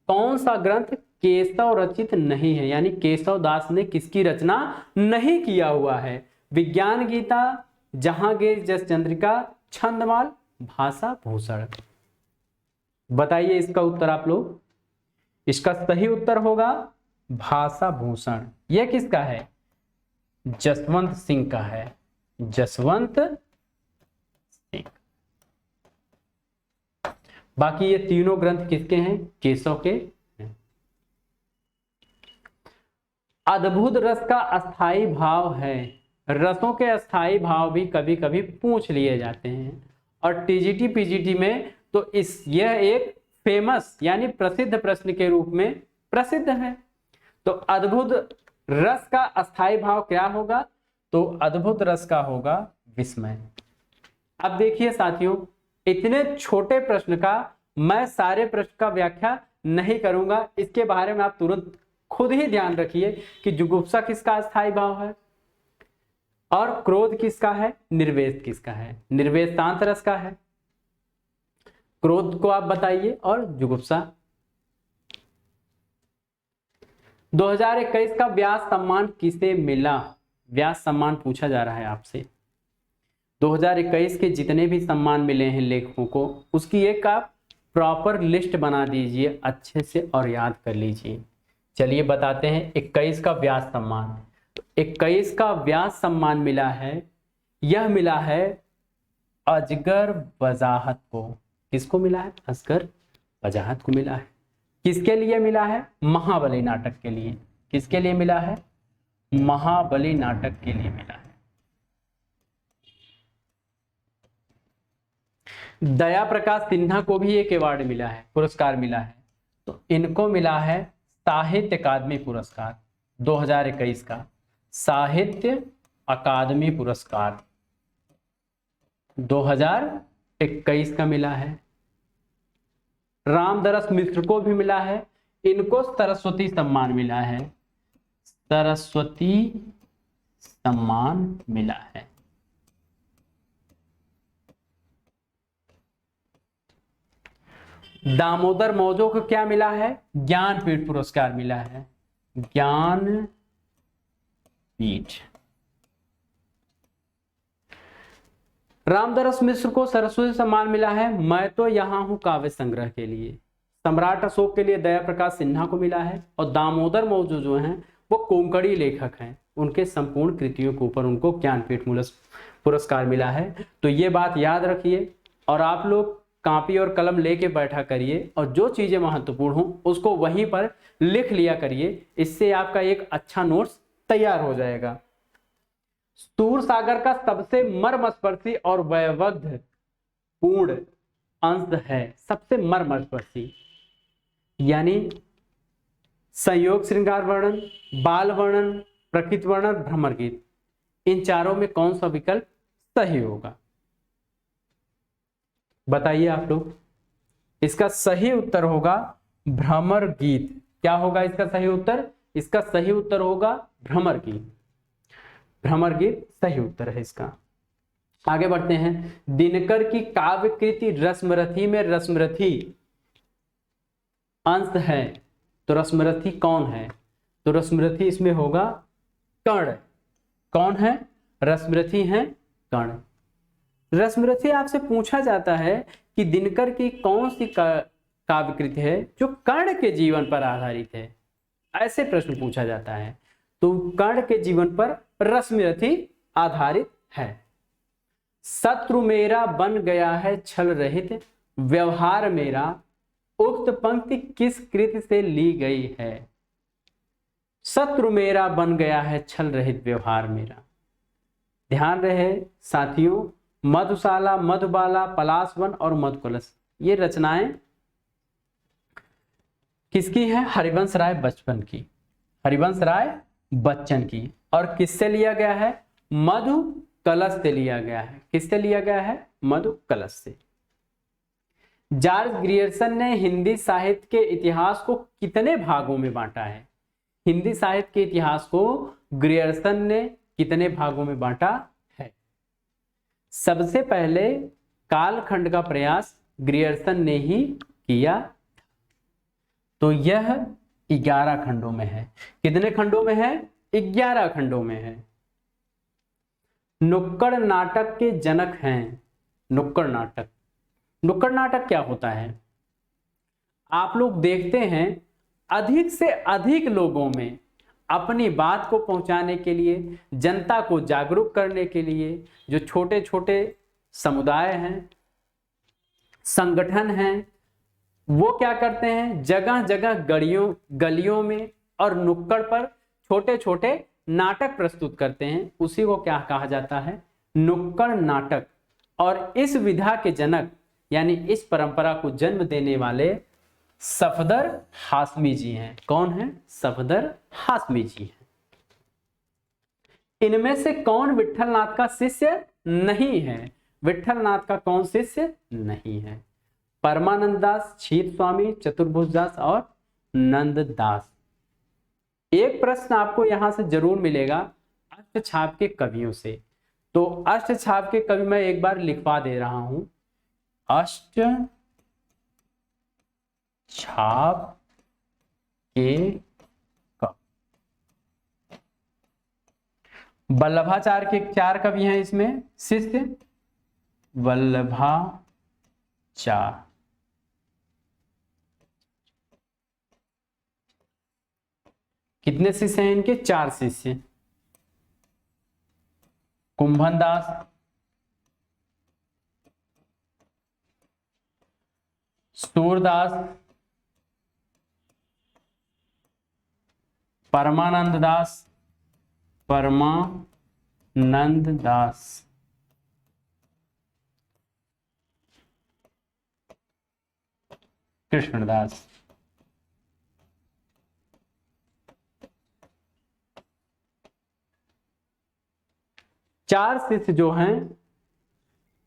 कौन सा ग्रंथ केशव रचित नहीं है, यानी केशव दास ने किसकी रचना नहीं किया हुआ है? विज्ञान गीता, जहांगीर जस चंद्रिका, छंदमाल, भाषा भूषण। बताइए इसका उत्तर आप लोग। इसका सही उत्तर होगा भाषा भूषण। यह किसका है? जसवंत सिंह का है। जसवंत सिंह। बाकी ये तीनों ग्रंथ किसके हैं? केशव के हैं। अद्भुत रस का अस्थाई भाव है। रसों के अस्थाई भाव भी कभी कभी पूछ लिए जाते हैं, और टीजीटी पीजीटी में तो यह एक फेमस यानी प्रसिद्ध प्रश्न के रूप में प्रसिद्ध है। तो अद्भुत रस का अस्थाई भाव क्या होगा? तो अद्भुत रस का होगा विस्मय। अब देखिए साथियों, इतने छोटे प्रश्न का मैं सारे प्रश्न का व्याख्या नहीं करूंगा। इसके बारे में आप तुरंत खुद ही ध्यान रखिए कि जुगुप्सा किसका अस्थाई भाव है और क्रोध किसका है, निर्वेद किसका है। निर्वेद शांत रस का है, क्रोध को आप बताइए, और जुगुप्सा। 2021 का व्यास सम्मान किसे मिला? व्यास सम्मान पूछा जा रहा है आपसे। 2021 के जितने भी सम्मान मिले हैं लेखकों को, उसकी एक आप प्रॉपर लिस्ट बना दीजिए अच्छे से और याद कर लीजिए। चलिए बताते हैं। 21 का व्यास सम्मान, 21 का व्यास सम्मान मिला है, यह मिला है अजगर वजाहत को। किसको मिला है? असगर वजाहत को मिला है। किसके लिए मिला है? महाबली नाटक के लिए। किसके लिए मिला है? महाबली नाटक के लिए मिला है। दया प्रकाश सिन्हा को भी एक अवार्ड मिला है, पुरस्कार मिला है। तो इनको मिला है साहित्य अकादमी पुरस्कार 2021 का, साहित्य अकादमी पुरस्कार 2021 का मिला है। रामदरस मिश्र को भी मिला है, इनको सरस्वती सम्मान मिला है, सरस्वती सम्मान मिला है। दामोदर मौजो को क्या मिला है? ज्ञानपीठ पुरस्कार मिला है, ज्ञानपीठ। रामदरस मिश्र को सरस्वती सम्मान मिला है मैं तो यहां हूं काव्य संग्रह के लिए। सम्राट अशोक के लिए दया प्रकाश सिन्हा को मिला है, और दामोदर मौजो जो हैं वो कोंकणी लेखक हैं, उनके संपूर्ण कृतियों के ऊपर उनको ज्ञानपीठ पुरस्कार मिला है। तो ये बात याद रखिए। और आप लोग कॉपी और कलम लेके बैठा करिए और जो चीजें महत्वपूर्ण हो उसको वहीं पर लिख लिया करिए। इससे आपका एक अच्छा नोट्स तैयार हो जाएगा। सूर सागर का सबसे मर्मस्पर्शी और वैवध्य पूर्ण अंश है, सबसे मर्मस्पर्शी, यानी संयोग श्रृंगार वर्णन, बाल वर्णन, प्रकृति वर्णन, भ्रमर गीत, इन चारों में कौन सा विकल्प सही होगा? बताइए आप लोग। इसका सही उत्तर होगा भ्रमर गीत। क्या होगा इसका सही उत्तर? इसका सही उत्तर होगा भ्रमर गीत। भ्रमर गीत सही उत्तर है इसका। आगे बढ़ते हैं। दिनकर की काव्य कृति रश्मरथी में रश्मरथी अंश है, तो रश्मरथी कौन है? तो रश्मरथी इसमें होगा कर्ण। कौन है? रश्मरथी है कर्ण। रश्मरथी आपसे पूछा जाता है कि दिनकर की कौन सी काव्य कृति है जो कर्ण के जीवन पर आधारित है, ऐसे प्रश्न पूछा जाता है। तो कर्ण के जीवन पर रश्मरथी आधारित है। शत्रु मेरा बन गया है छल रहित व्यवहार मेरा, उक्त पंक्ति किस कृति से ली गई है? शत्रु मेरा बन गया है छल रहित व्यवहार मेरा। ध्यान रहे साथियों, मधुशाला, मधुबाला, पलाशवन और मधुकलश, ये रचनाएं किसकी है? हरिवंश राय बच्चन की। हरिवंश राय बच्चन की। और किससे लिया गया है? मधु कलश से लिया गया है। किससे लिया गया है? मधु कलश से। जॉर्ज ग्रियर्सन ने हिंदी साहित्य के इतिहास को कितने भागों में बांटा है? हिंदी साहित्य के इतिहास को ग्रियर्सन ने कितने भागों में बांटा है? सबसे पहले कालखंड का प्रयास ग्रियर्सन ने ही किया, तो यह 11 खंडों में है। कितने खंडों में है? 11 खंडों में है। नुक्कड़ नाटक के जनक हैं। नुक्कड़ नाटक। नुक्कड़ नाटक क्या होता है? आप लोग देखते हैं अधिक से अधिक लोगों में अपनी बात को पहुंचाने के लिए, जनता को जागरूक करने के लिए जो छोटे छोटे समुदाय हैं, संगठन हैं, वो क्या करते हैं? जगह जगह गलियों में और नुक्कड़ पर छोटे छोटे नाटक प्रस्तुत करते हैं। उसी को क्या कहा जाता है? नुक्कड़ नाटक। और इस विधा के जनक यानी इस परंपरा को जन्म देने वाले सफदर हाशमी जी हैं। कौन है? सफदर हाशमी जी हैं। इनमें से कौन विट्ठलनाथ का शिष्य नहीं है? विट्ठलनाथ का कौन शिष्य नहीं है? परमानंद दास, छीत स्वामी, चतुर्भुज दास और नंददास। एक प्रश्न आपको यहां से जरूर मिलेगा अष्टछाप के कवियों से। तो अष्टछाप के कवि मैं एक बार लिखवा दे रहा हूं। अष्टछाप के कवि, वल्लभाचार्य के 4 कवि हैं इसमें शिष्य। वल्लभाचार्य कितने शिष्य हैं इनके? 4 शिष्य। कुंभन दास, सूरदास, परमानंद दास, परमानंद दास, कृष्णदास। चार शिष्य जो हैं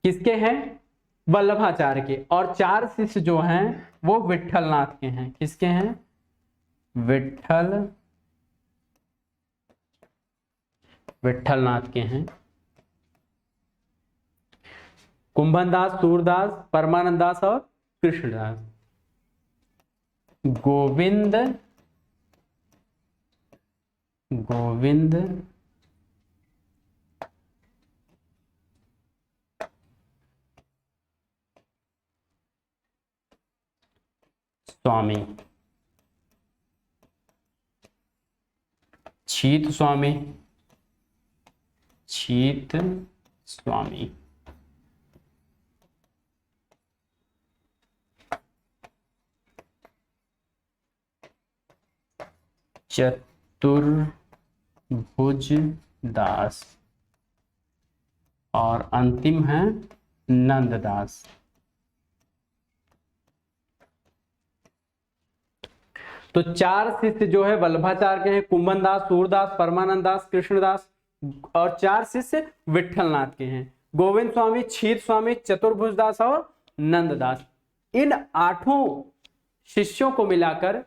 किसके हैं? वल्लभाचार्य के। और 4 शिष्य जो हैं वो विट्ठलनाथ के हैं। किसके हैं? विट्ठलनाथ के हैं। कुंभन दास, सूरदास, परमानंद दास और कृष्णदास। गोविंद स्वामी, छीत स्वामी, चतुर्भुज दास और अंतिम है नंददास। तो 4 शिष्य जो है वल्लभाचार्य के हैं, कुंभन दास, सूरदास, परमानंद दास, कृष्णदास, और 4 शिष्य विट्ठलनाथ के हैं, गोविंद स्वामी, क्षीर स्वामी, चतुर्भुज दास और नंददास। इन 8 शिष्यों को मिलाकर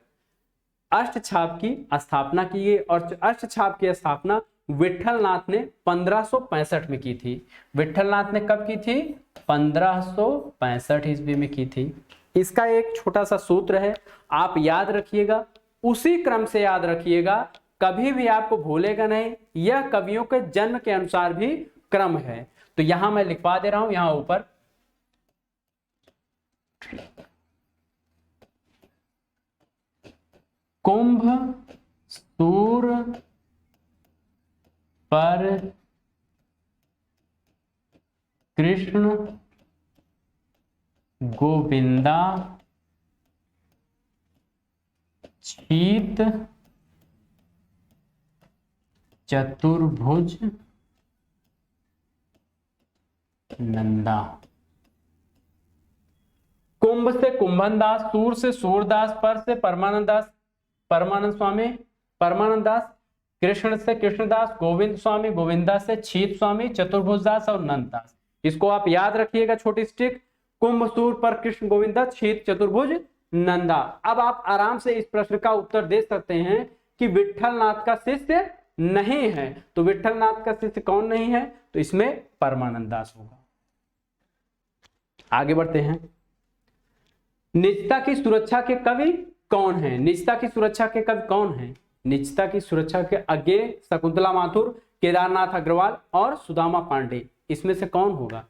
अष्टछाप की स्थापना की गई और अष्टछाप की स्थापना विट्ठलनाथ ने 1565 में की थी। विट्ठलनाथ ने कब की थी? 1565 ईस्वी में की थी। इसका एक छोटा सा सूत्र है, आप याद रखिएगा, उसी क्रम से याद रखिएगा, कभी भी आपको भूलेगा नहीं। यह कवियों के जन्म के अनुसार भी क्रम है। तो यहां मैं लिखवा दे रहा हूं, यहां ऊपर कुंभ सूर पर कृष्ण गोविंदा क्षीत चतुर्भुज नंदा। कुंभ से कुंभन दास, सूर से सूरदास, पर से परमानंद दास, परमानंद स्वामी, परमानंद दास, कृष्ण से कृष्णदास, गोविंद स्वामी, गोविंदास से क्षीत स्वामी, चतुर्भुज दास और नंददास। इसको आप याद रखिएगा, छोटी स्टिक, कुंभ सूर पर कृष्ण गोविंदा क्षीत चतुर्भुज नंदा। अब आप आराम से इस प्रश्न का उत्तर दे सकते हैं कि विट्ठलनाथ का शिष्य नहीं है। तो विट्ठलनाथ का शिष्य कौन नहीं है? तो इसमें परमानंद दास होगा। आगे बढ़ते हैं। निजता की सुरक्षा के कवि कौन है? निजता की सुरक्षा के कवि कौन है? निजता की सुरक्षा के अज्ञेय शकुंतला माथुर, केदारनाथ अग्रवाल और सुदामा पांडे। इसमें से कौन होगा?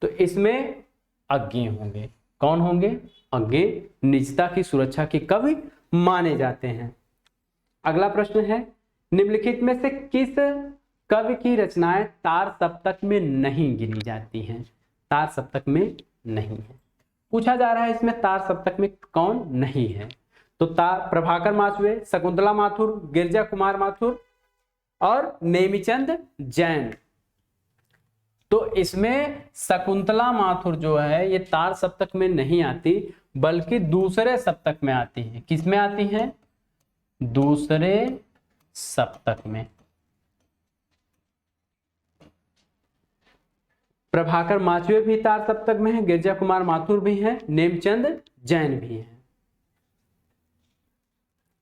तो इसमें अज्ञेय होंगे। कौन होंगे? अज्ञेय निजता की सुरक्षा के कवि माने जाते हैं। अगला प्रश्न है, निम्नलिखित में से किस कवि की रचनाएं तार सप्तक में नहीं गिनी जाती हैं? तार सप्तक में नहीं है। पूछा जा रहा है इसमें तार सप्तक में कौन नहीं है? तो प्रभाकर माचवे, शकुंतला माथुर, गिरजा कुमार माथुर और नेमिचंद जैन। तो इसमें शकुंतला माथुर जो है ये तार सप्तक में नहीं आती, बल्कि दूसरे सप्तक में आती है। किस में आती है? दूसरे सप्तक में। प्रभाकर माचवे भी तार सप्तक में है, गिरजा कुमार माथुर भी हैं, नेमचंद जैन भी हैं।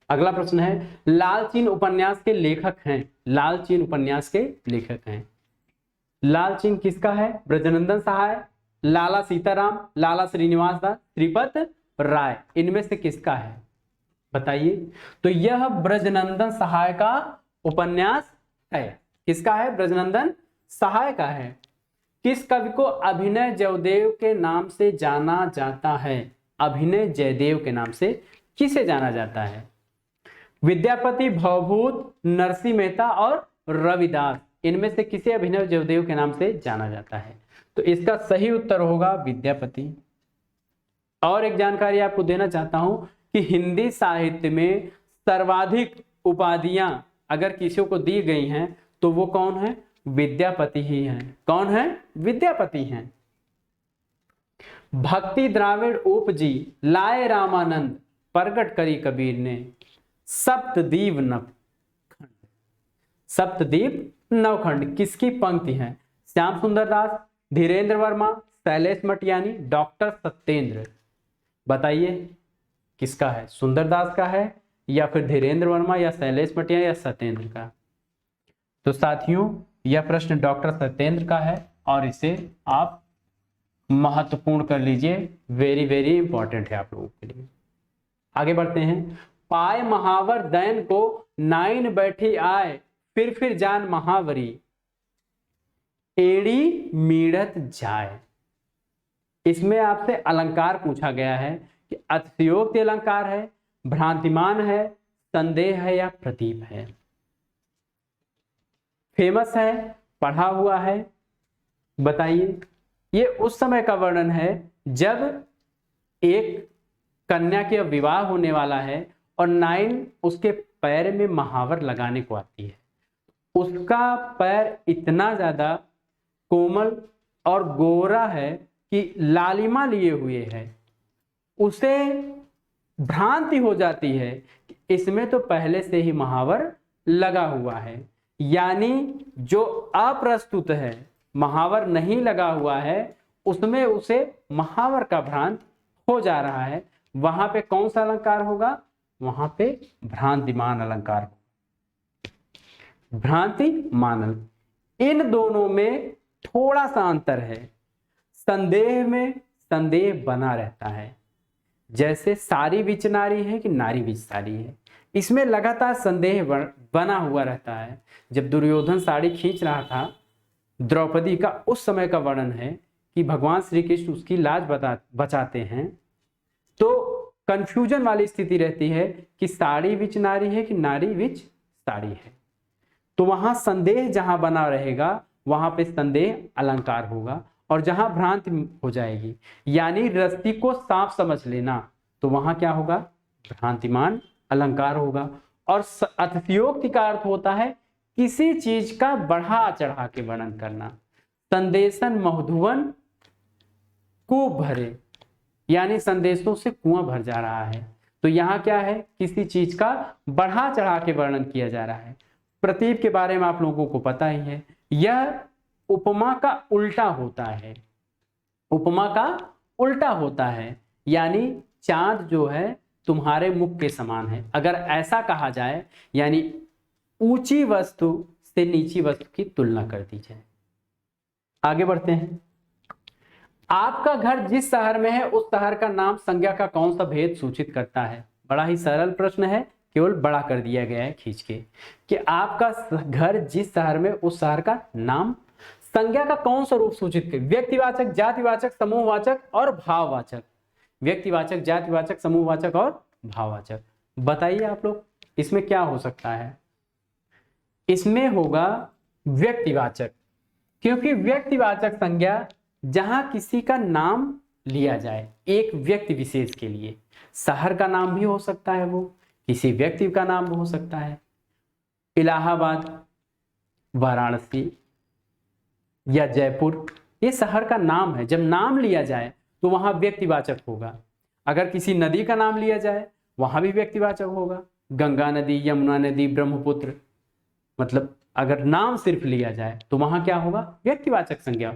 अगला प्रश्न है, लालचीन उपन्यास के लेखक हैं। लालचीन उपन्यास के लेखक हैं। लालचीन किसका है? ब्रजनंदन सहाय, लाला सीताराम, लाला श्रीनिवास दास, श्रीपत राय। इनमें से किसका है बताइए? तो यह ब्रजनंदन सहाय का उपन्यास है। किसका है? ब्रजनंदन सहाय का है। किस कवि को अभिनय जयदेव के नाम से जाना जाता है? अभिनय जयदेव के नाम से किसे जाना जाता है? विद्यापति, भवभूत, नरसिंह मेहता और रविदास। इनमें से किसे अभिनव जयदेव के नाम से जाना जाता है? तो इसका सही उत्तर होगा विद्यापति। और एक जानकारी आपको देना चाहता हूं कि हिंदी साहित्य में सर्वाधिक उपाधियां अगर किसी को दी गई हैं तो वो कौन है? विद्यापति ही हैं। कौन है? विद्यापति हैं। भक्ति द्राविड़ उपजी, लाए रामानंद, प्रगट करी कबीर ने, सप्तदीप नवखंड। सप्तदीप नवखंड किसकी पंक्ति है? श्याम सुंदर दास, धीरेन्द्र वर्मा, शैलेश मटियानी, डॉक्टर सत्येंद्र। बताइए किसका है? सुंदरदास का है या फिर धीरेन्द्र वर्मा या शैलेश मटियानी या सत्येंद्र का? तो साथियों यह प्रश्न डॉक्टर सत्येंद्र का है और इसे आप महत्वपूर्ण कर लीजिए। वेरी वेरी इंपॉर्टेंट है आप लोगों के लिए। आगे बढ़ते हैं। पाए महावर दैन को, नाइन बैठी आए, फिर जान महावरी, एड़ी मीड़त जाए। इसमें आपसे अलंकार पूछा गया है कि अतिशयोक्ति अलंकार है, भ्रांतिमान है, संदेह है या प्रतीप है। फेमस है, पढ़ा हुआ है, बताइए। ये उस समय का वर्णन है जब एक कन्या के विवाह होने वाला है और नाइन उसके पैर में महावर लगाने को आती है। उसका पैर इतना ज्यादा कोमल और गोरा है कि लालिमा लिए हुए है, उसे भ्रांति हो जाती है कि इसमें तो पहले से ही महावर लगा हुआ है। यानी जो अप्रस्तुत है, महावर नहीं लगा हुआ है, उसमें उसे महावर का भ्रांत हो जा रहा है। वहां पे कौन सा अलंकार होगा? वहां पे भ्रांतिमान अलंकार। भ्रांतिमान, इन दोनों में थोड़ा सा अंतर है। संदेह में संदेह बना रहता है, जैसे सारी विच नारी है कि नारी विच सारी है, इसमें लगातार संदेह बना हुआ रहता है। जब दुर्योधन साड़ी खींच रहा था द्रौपदी का, उस समय का वर्णन है कि भगवान श्री कृष्ण उसकी लाज बचाते हैं, तो कंफ्यूजन वाली स्थिति रहती है कि साड़ी विच नारी है कि नारी विच साड़ी है। तो वहां संदेह जहां बना रहेगा वहां पे संदेह अलंकार होगा, और जहां भ्रांति हो जाएगी यानी रस्सी को सांप समझ लेना, तो वहां क्या होगा? भ्रांतिमान अलंकार होगा। और अतिशयोक्ति का अर्थ होता है किसी चीज का बढ़ा चढ़ा के वर्णन करना। संदेशन मधुवन कूप भरे, यानी संदेशों से कुआं भर जा रहा है। तो यहाँ क्या है? किसी चीज का बढ़ा चढ़ा के वर्णन किया जा रहा है। प्रतीप के बारे में आप लोगों को पता ही है, यह उपमा का उल्टा होता है। उपमा का उल्टा होता है, यानी चांद जो है तुम्हारे मुख के समान है, अगर ऐसा कहा जाए, यानी ऊंची वस्तु से नीची वस्तु की तुलना कर दी जाए। आगे बढ़ते हैं। आपका घर जिस शहर में है उस शहर का नाम संज्ञा का कौन सा भेद सूचित करता है? बड़ा ही सरल प्रश्न है, केवल बड़ा कर दिया गया है खींच के, कि आपका घर जिस शहर में उस शहर का नाम संज्ञा का कौन सा रूप सूचित करे? व्यक्तिवाचक, जातिवाचक, समूहवाचक और भाववाचक। व्यक्तिवाचक, जातिवाचक, समूहवाचक और भाववाचक। बताइए आप लोग, इसमें क्या हो सकता है? इसमें होगा व्यक्तिवाचक, क्योंकि व्यक्तिवाचक संज्ञा जहां किसी का नाम लिया जाए एक व्यक्ति विशेष के लिए, शहर का नाम भी हो सकता है, वो किसी व्यक्ति का नाम हो सकता है। इलाहाबाद, वाराणसी या जयपुर, ये शहर का नाम है। जब नाम लिया जाए तो वहां व्यक्तिवाचक होगा। अगर किसी नदी का नाम लिया जाए वहां भी व्यक्तिवाचक होगा। गंगा नदी, यमुना नदी, ब्रह्मपुत्र, मतलब अगर नाम सिर्फ लिया जाए तो वहां क्या होगा? व्यक्तिवाचक संज्ञा।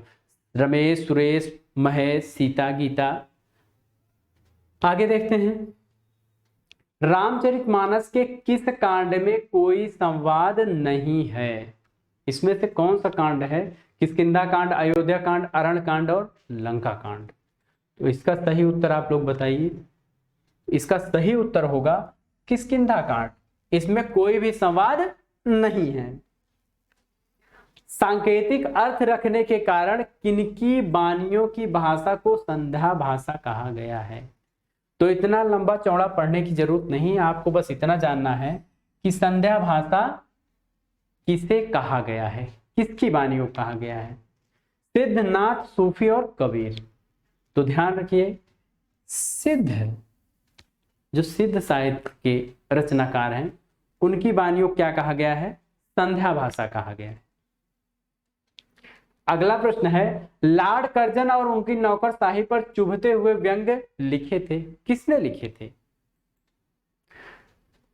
रमेश, सुरेश, महेश, सीता, गीता। आगे देखते हैं। रामचरितमानस के किस कांड में कोई संवाद नहीं है? इसमें से कौन सा कांड है? किष्किंधा कांड, अयोध्या कांड, अरण्य कांड और लंका कांड। तो इसका सही उत्तर आप लोग बताइए। इसका सही उत्तर होगा किष्किंधा कांड। इसमें कोई भी संवाद नहीं है। सांकेतिक अर्थ रखने के कारण किनकी वाणियों की भाषा को संध्या भाषा कहा गया है? तो इतना लंबा चौड़ा पढ़ने की जरूरत नहीं, आपको बस इतना जानना है कि संध्या भाषा किसे कहा गया है, किसकी वाणियों को कहा गया है? सिद्धनाथ, सूफी और कबीर। तो ध्यान रखिए, सिद्ध, जो सिद्ध साहित्य के रचनाकार हैं, उनकी वाणियों क्या कहा गया है? संध्या भाषा कहा गया है। अगला प्रश्न है, लॉर्ड कर्जन और उनकी नौकरशाही पर चुभते हुए व्यंग लिखे थे, किसने लिखे थे?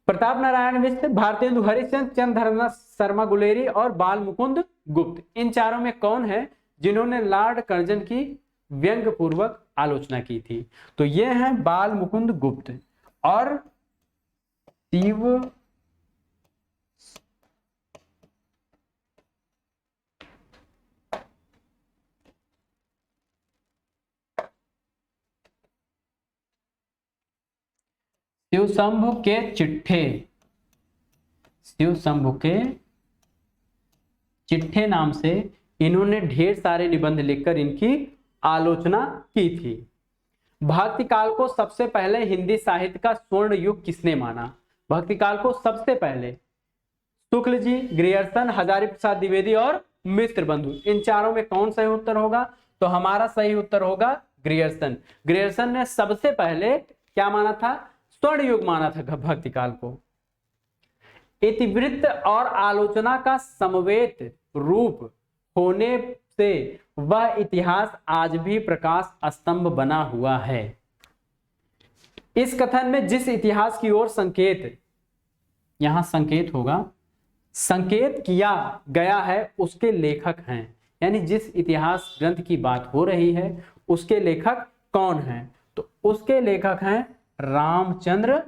प्रताप नारायण मिश्र, भारतेंदु हरिश्चंद्र, चंद्रधर शर्मा गुलेरी और बाल मुकुंद गुप्त। इन चारों में कौन है जिन्होंने लॉर्ड कर्जन की व्यंग पूर्वक आलोचना की थी? तो ये हैं बाल मुकुंद गुप्त और शिवशंभु के चिट्ठे, शिवशंभु के चिट्ठे नाम से इन्होंने ढेर सारे निबंध लिखकर इनकी आलोचना की थी। भक्ति काल को सबसे पहले हिंदी साहित्य का स्वर्ण युग किसने माना? भक्ति काल को सबसे पहले शुक्ल जी, ग्रियर्सन, हजारी प्रसाद द्विवेदी और मित्र बंधु। इन चारों में कौन सही उत्तर होगा? तो हमारा सही उत्तर होगा ग्रियर्सन। ग्रियर्सन ने सबसे पहले क्या माना था? स्वर्ण युग माना था भक्ति काल को। इतिवृत्त और आलोचना का समवेत रूप होने से वह इतिहास आज भी प्रकाश स्तंभ बना हुआ है। इस कथन में जिस इतिहास की ओर संकेत, यहां संकेत होगा, संकेत किया गया है उसके लेखक हैं, यानी जिस इतिहास ग्रंथ की बात हो रही है उसके लेखक कौन हैं, तो उसके लेखक हैं रामचंद्र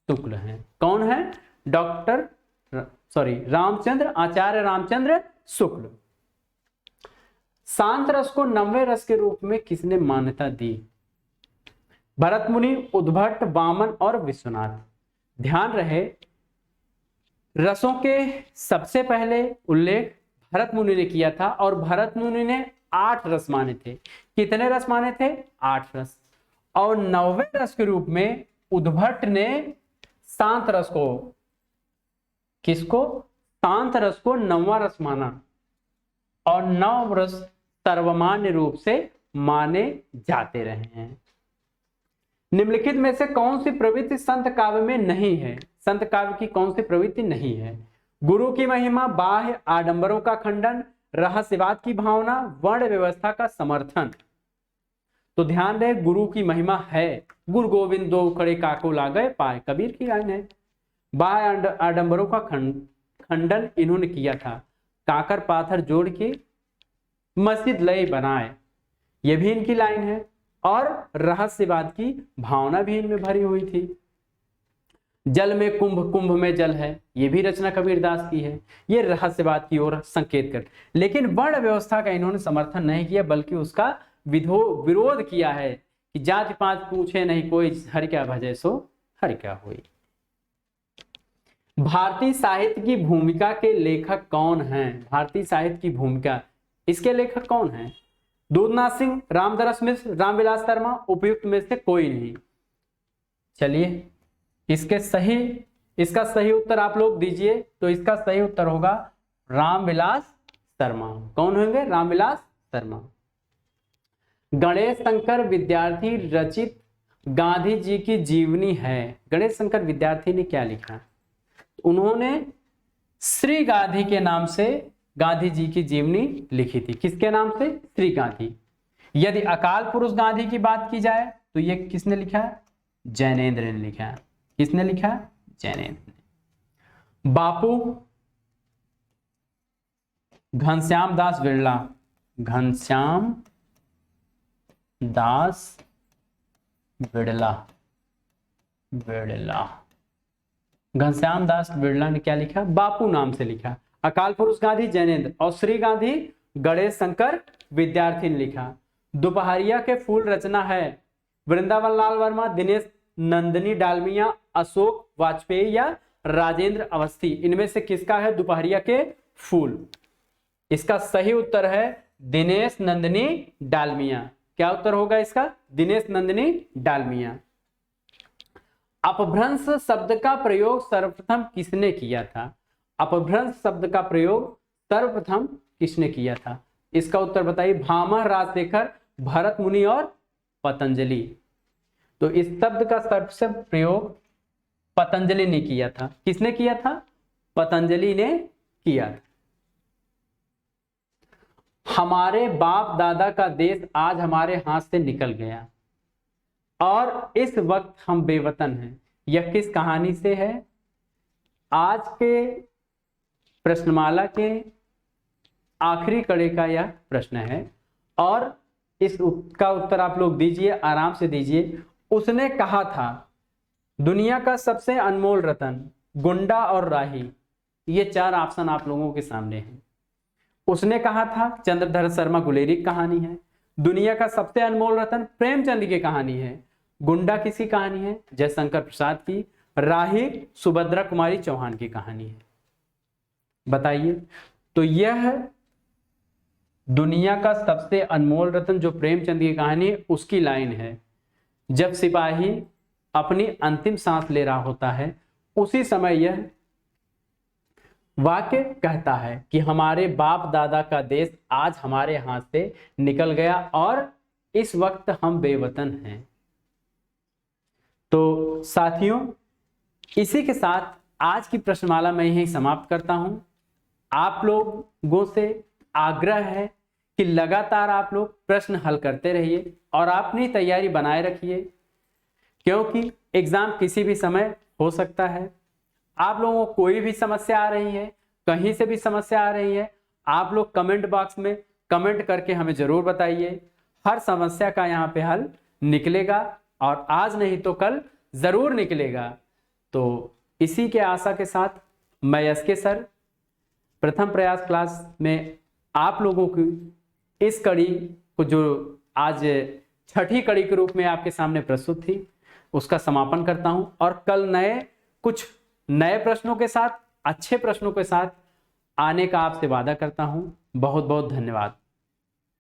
शुक्ल हैं। कौन है? आचार्य रामचंद्र शुक्ल। शांत रस को नव्य रस के रूप में किसने मान्यता दी? भरत मुनि, उद्भट, वामन और विश्वनाथ। ध्यान रहे, रसों के सबसे पहले उल्लेख भरत मुनि ने किया था और भरत मुनि ने 8 रस माने थे। कितने रस माने थे? 8 रस। और 9वें रस के रूप में उद्भट ने शांत रस को, किसको? शांत रस को 9वां रस माना और 9 रस सर्वमान्य रूप से माने जाते रहे हैं। निम्नलिखित में से कौन सी प्रवृत्ति संत काव्य में नहीं है? संत काव्य की कौन सी प्रवृत्ति नहीं है? गुरु की महिमा, बाह्य आडंबरों का खंडन, रहस्यवाद की भावना, वर्ण व्यवस्था का समर्थन। तो ध्यान रहे, गुरु की महिमा है, गुरु गोविंद दो खड़े काको लागए पाए, कबीर की लाइन है। बाह्य आडंबरों का खंडन इन्होंने किया था, काकर पाथर जोड़ के मस्जिद लय बनाए, यह भी इनकी लाइन है। और रहस्यवाद की भावना भी इनमें भरी हुई थी। जल में कुंभ, कुंभ में जल है, यह भी रचना कबीरदास की है। ये रहस्यवाद की ओर संकेत कर, लेकिन वर्ण व्यवस्था का इन्होंने समर्थन नहीं किया, बल्कि उसका विरोध किया है कि जाति पात पूछे नहीं कोई, हर क्या भजे सो हर क्या होई। भारतीय साहित्य की भूमिका के लेखक कौन हैं? भारतीय साहित्य की भूमिका, इसके लेखक कौन हैं? दूधनाथ सिंह, रामदरस मिश्र, रामविलास शर्मा, उपयुक्त में से कोई नहीं। चलिए इसका सही उत्तर आप लोग दीजिए। तो इसका सही उत्तर होगा रामविलास शर्मा। कौन होंगे? रामविलास शर्मा। गणेश शंकर विद्यार्थी रचित गांधी जी की जीवनी है। गणेश शंकर विद्यार्थी ने क्या लिखा? उन्होंने श्री गांधी के नाम से गांधी जी की जीवनी लिखी थी। किसके नाम से? श्री गांधी। यदि अकाल पुरुष गांधी की बात की जाए तो ये किसने लिखा है? जैनेन्द्र ने लिखा है। किसने लिखा है? जैनेन्द्र ने। बापू घनश्याम दास बिरला, घनश्याम दास बिरला, घनश्याम दास बिरला ने क्या लिखा? बापू नाम से लिखा। अकाल पुरुष गांधी जैनेन्द्र और श्री गांधी गणेश शंकर विद्यार्थी ने लिखा। दोपहरिया के फूल रचना है वृंदावन लाल वर्मा, दिनेश नंदिनी डालमिया, अशोक वाजपेयी या राजेंद्र अवस्थी। इनमें से किसका है दोपहरिया के फूल? इसका सही उत्तर है दिनेश नंदिनी डालमिया। क्या उत्तर होगा इसका? दिनेश नंदिनी डालमिया। अपभ्रंश शब्द का प्रयोग सर्वप्रथम किसने किया था? अपभ्रंश शब्द का प्रयोग सर्वप्रथम किसने किया था? इसका उत्तर बताइए। भामह, राजशेखर, भरत मुनि और पतंजलि। तो इस शब्द का सबसे प्रयोग पतंजलि ने किया था। किसने किया था? पतंजलि ने किया था। हमारे बाप दादा का देश आज हमारे हाथ से निकल गया और इस वक्त हम बेवतन हैं। यह किस कहानी से है? आज के प्रश्नमाला के आखिरी कड़ी का यह प्रश्न है और इसका उत्तर आप लोग दीजिए, आराम से दीजिए। उसने कहा था दुनिया का सबसे अनमोल रतन गुंडा और राही। ये 4 ऑप्शन आप लोगों के सामने हैं। उसने कहा था चंद्रधर शर्मा गुलेरी की कहानी है। दुनिया का सबसे अनमोल रतन प्रेमचंद की कहानी है। गुंडा किसी कहानी है? जयशंकर प्रसाद की। राही सुभद्रा कुमारी चौहान की कहानी है। बताइए। तो यह दुनिया का सबसे अनमोल रतन जो प्रेमचंद की कहानी है उसकी लाइन है। जब सिपाही अपनी अंतिम सांस ले रहा होता है उसी समय यह वाक्य कहता है कि हमारे बाप दादा का देश आज हमारे हाथ से निकल गया और इस वक्त हम बेवतन हैं। तो साथियों, इसी के साथ आज की प्रश्नमाला मैं यहीं समाप्त करता हूं। आप लोगों से आग्रह है कि लगातार आप लोग प्रश्न हल करते रहिए और अपनी तैयारी बनाए रखिए, क्योंकि एग्जाम किसी भी समय हो सकता है। आप लोगों को कोई भी समस्या आ रही है, कहीं से भी समस्या आ रही है, आप लोग कमेंट बॉक्स में कमेंट करके हमें जरूर बताइए। हर समस्या का यहाँ पे हल निकलेगा और आज नहीं तो कल जरूर निकलेगा। तो इसी के आशा के साथ मैं एसके सर प्रथम प्रयास क्लास में आप लोगों की इस कड़ी को, जो आज छठी कड़ी के रूप में आपके सामने प्रस्तुत थी, उसका समापन करता हूं और कल कुछ नए प्रश्नों के साथ, अच्छे प्रश्नों के साथ आने का आपसे वादा करता हूं। बहुत बहुत धन्यवाद।